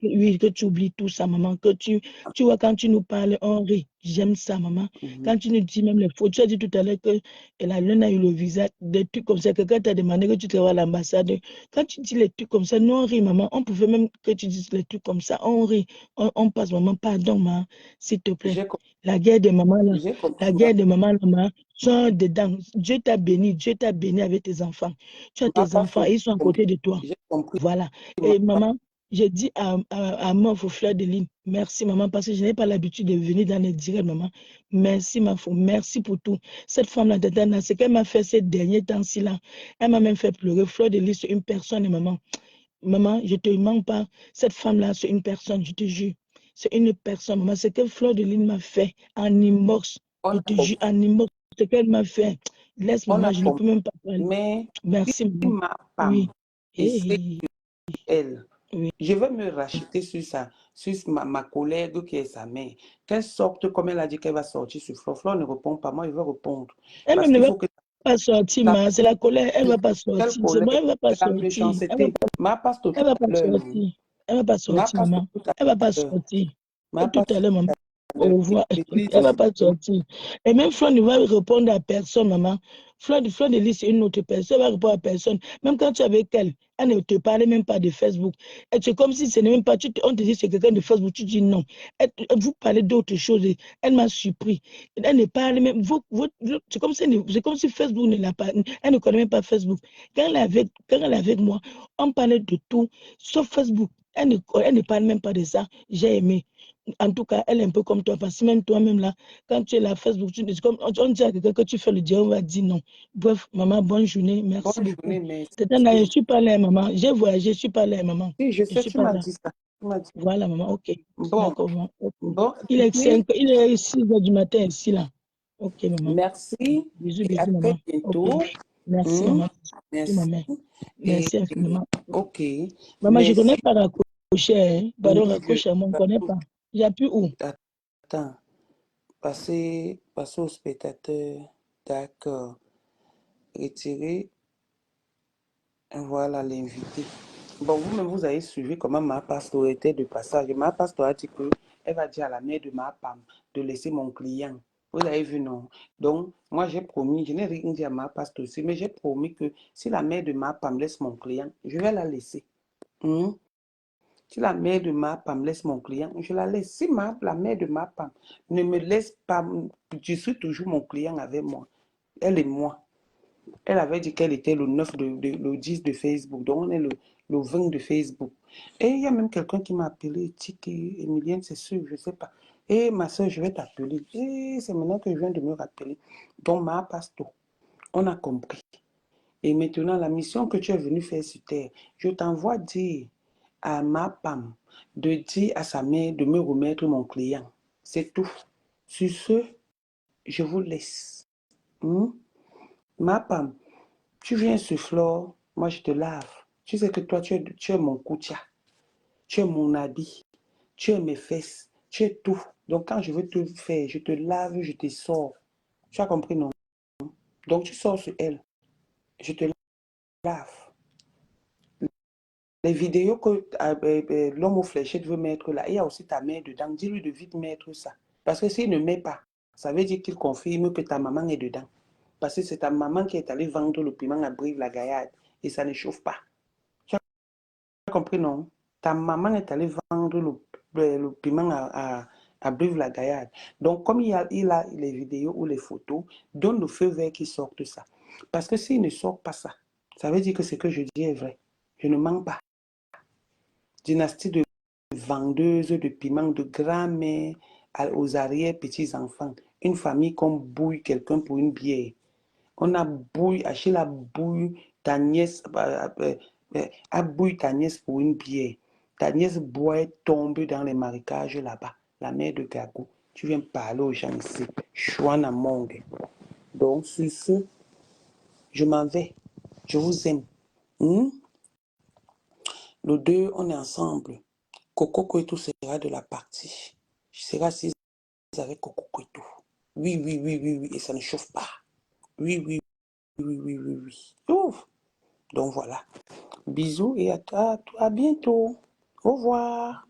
Oui, que tu oublies tout ça, maman. Que tu vois, quand tu nous parles, on rit. J'aime ça, maman. mhm. Quand tu nous dis même les fautes, tu as dit tout à l'heure que la lune a eu le visage, des trucs comme ça. Quelqu'un t'a demandé que tu travailles à l'ambassade. Quand tu dis les trucs comme ça, nous on rit, maman. On pouvait même que tu dises les trucs comme ça. On rit. On passe, maman. Pardon, maman, s'il te plaît. J'ai compris. La guerre des mamans, là, J'ai compris, la guerre des mamans, maman, sont dedans. Dieu t'a béni avec tes enfants. Tu as ma tes enfants pastor, et ils sont à côté de toi. j'ai compris. Voilà. Et maman, j'ai dit à Meuf Fleur de Lune, merci maman, parce que je n'ai pas l'habitude de venir dans les directs, maman. Merci ma fille, merci pour tout. Cette femme-là, Tatana, ce qu'elle m'a fait ces derniers temps-ci, là, elle m'a même fait pleurer. Fleur de Lune, c'est une personne, maman. Maman, je ne te mens pas. Cette femme-là, c'est une personne, je te jure. C'est une personne, maman. Ce que Fleur de Lune m'a fait en inbox, On je a te jure, compris. en inbox, ce qu'elle m'a fait. Laisse, On maman, a je ne peux compris. même pas parler. Mais Merci, si maman. ma Oui. femme essaie elle, Oui. je vais me racheter sur ça, sur ma collègue qui est sa mère. Qu'elle sorte comme elle a dit qu'elle va sortir sur Flo. Flo ne répond pas, moi je vais répondre. Elle-même Parce ne qu'il va faut que pas sortir, ça. c'est la colère. Elle ne va pas Quelle sortir. C'est collègue, bon, elle ne va pas c'est la sortir. méchanceté. Ma pasteur Elle tout va pas à l'heure. sortir. Elle va pas Ma sortir, pasteur maman. tout à Elle va pas l'heure. sortir. Ma Tout à pasteur l'heure, maman. tout à Au l'heure. revoir. L'église Elle va aussi. pas sortir. Et même Fleur ne va répondre à personne, maman. Fleur de Lys, c'est une autre personne. Elle va répondre à personne. Même quand tu es avec elle, elle ne te parlait même pas de Facebook. C'est comme si ce n'est même pas. On te dit c'est quelqu'un de Facebook, tu dis non. Vous parlez d'autre chose. Elle m'a surpris. Elle ne parle même. C'est comme si Facebook ne l'a pas. Elle ne connaît même pas Facebook. Quand elle est avec moi, on parlait de tout, sauf Facebook. Elle ne parle même pas de ça. J'ai aimé. En tout cas, elle est un peu comme toi, parce que même toi-même là, quand tu es là, Facebook, comme on dit à quelqu'un que tu fais le diable, on va dire non. Bref, maman, bonne journée, merci Bonne beaucoup. journée, merci. Je suis pas là, maman. J'ai voyagé, je suis pas là, maman. Si, je Je sais, suis tu pas m'as là. dit ça. Il m'a dit, Voilà, maman, ok. bon, D'accord, maman. Ok. bon, Il est écoutez, 5, il est 6 heures du matin ici, là. Ok, maman. merci Bisous, et à bisous, très maman. bientôt. Ok. Merci, Hmm, maman. Bisous, merci. maman. Et, Merci infiniment. ok, Maman, je ne mais connais si, pas raccrocher. Hein. Pardon, oui, raccrocher, moi, je ne connais pas. J'appuie où? attends, passez au spectateur, d'accord, retirer, voilà l'invité. Bon, vous-même, vous avez suivi comment ma pasteur était de passage. Ma pasteur a dit qu'elle va dire à la mère de ma femme de laisser mon client. Vous avez vu, non? Donc, moi, j'ai promis, je n'ai rien dit à ma pasteur aussi, mais j'ai promis que si la mère de ma femme laisse mon client, je vais la laisser. Hmm? Si la mère de ma femme laisse mon client, je la laisse. Si la mère de ma femme ne me laisse pas, je suis toujours mon client avec moi. Elle et moi. Elle avait dit qu'elle était le 9 le 10 de Facebook. Donc, on est le 20 de Facebook. Et il y a même quelqu'un qui m'a appelé, dit Emilienne, c'est sûr, je ne sais pas. Et ma soeur, je vais t'appeler. Et c'est maintenant que je viens de me rappeler. Donc, ma pasto, on a compris. Et maintenant, la mission que tu es venu faire sur Terre, je t'envoie dire à ma femme de dire à sa mère de me remettre mon client. C'est tout. Sur ce, je vous laisse. Hmm? Ma femme, tu viens sur Flore, moi je te lave. Tu sais que toi, tu es mon koutia, tu es mon habit, tu es mes fesses, tu es tout. Donc quand je veux te faire, je te lave, je te sors. Tu as compris, non? Donc tu sors sur elle, je te lave. Les vidéos que l'homme aux fléchettes veut mettre là, il y a aussi ta mère dedans. Dis-lui de vite mettre ça. Parce que s'il ne met pas, ça veut dire qu'il confirme que ta maman est dedans. Parce que c'est ta maman qui est allée vendre le piment à Brive-la-Gaillarde et ça ne chauffe pas. Tu as compris, non? Ta maman est allée vendre le piment à Brive-la-Gaillarde. Donc, comme il a les vidéos ou les photos, donne le feu vert qui sorte ça. Parce que s'il ne sort pas ça, ça veut dire que ce que je dis est vrai. Je ne mens pas. Dynastie de vendeuses de piments de grand-mère aux arrière-petits-enfants. Une famille qu'on bouille quelqu'un pour une bière. On a bouillé, Achille a bouillé ta nièce, a bouillé ta nièce pour une bière. Ta nièce boit tombe dans les marécages là-bas. La mère de Gagou. Tu viens parler aux gens ici. Chouana Mongue. Donc, sur ce, je m'en vais. Je vous aime. Hmm? Le 2, on est ensemble. Coco Kwetu sera de la partie. Je serai assise avec Coco Kwetu. Oui, oui, oui, oui, oui. Et ça ne chauffe pas. Oui, oui, oui, oui, oui, oui. Ouf. Donc voilà. Bisous et à bientôt. Au revoir.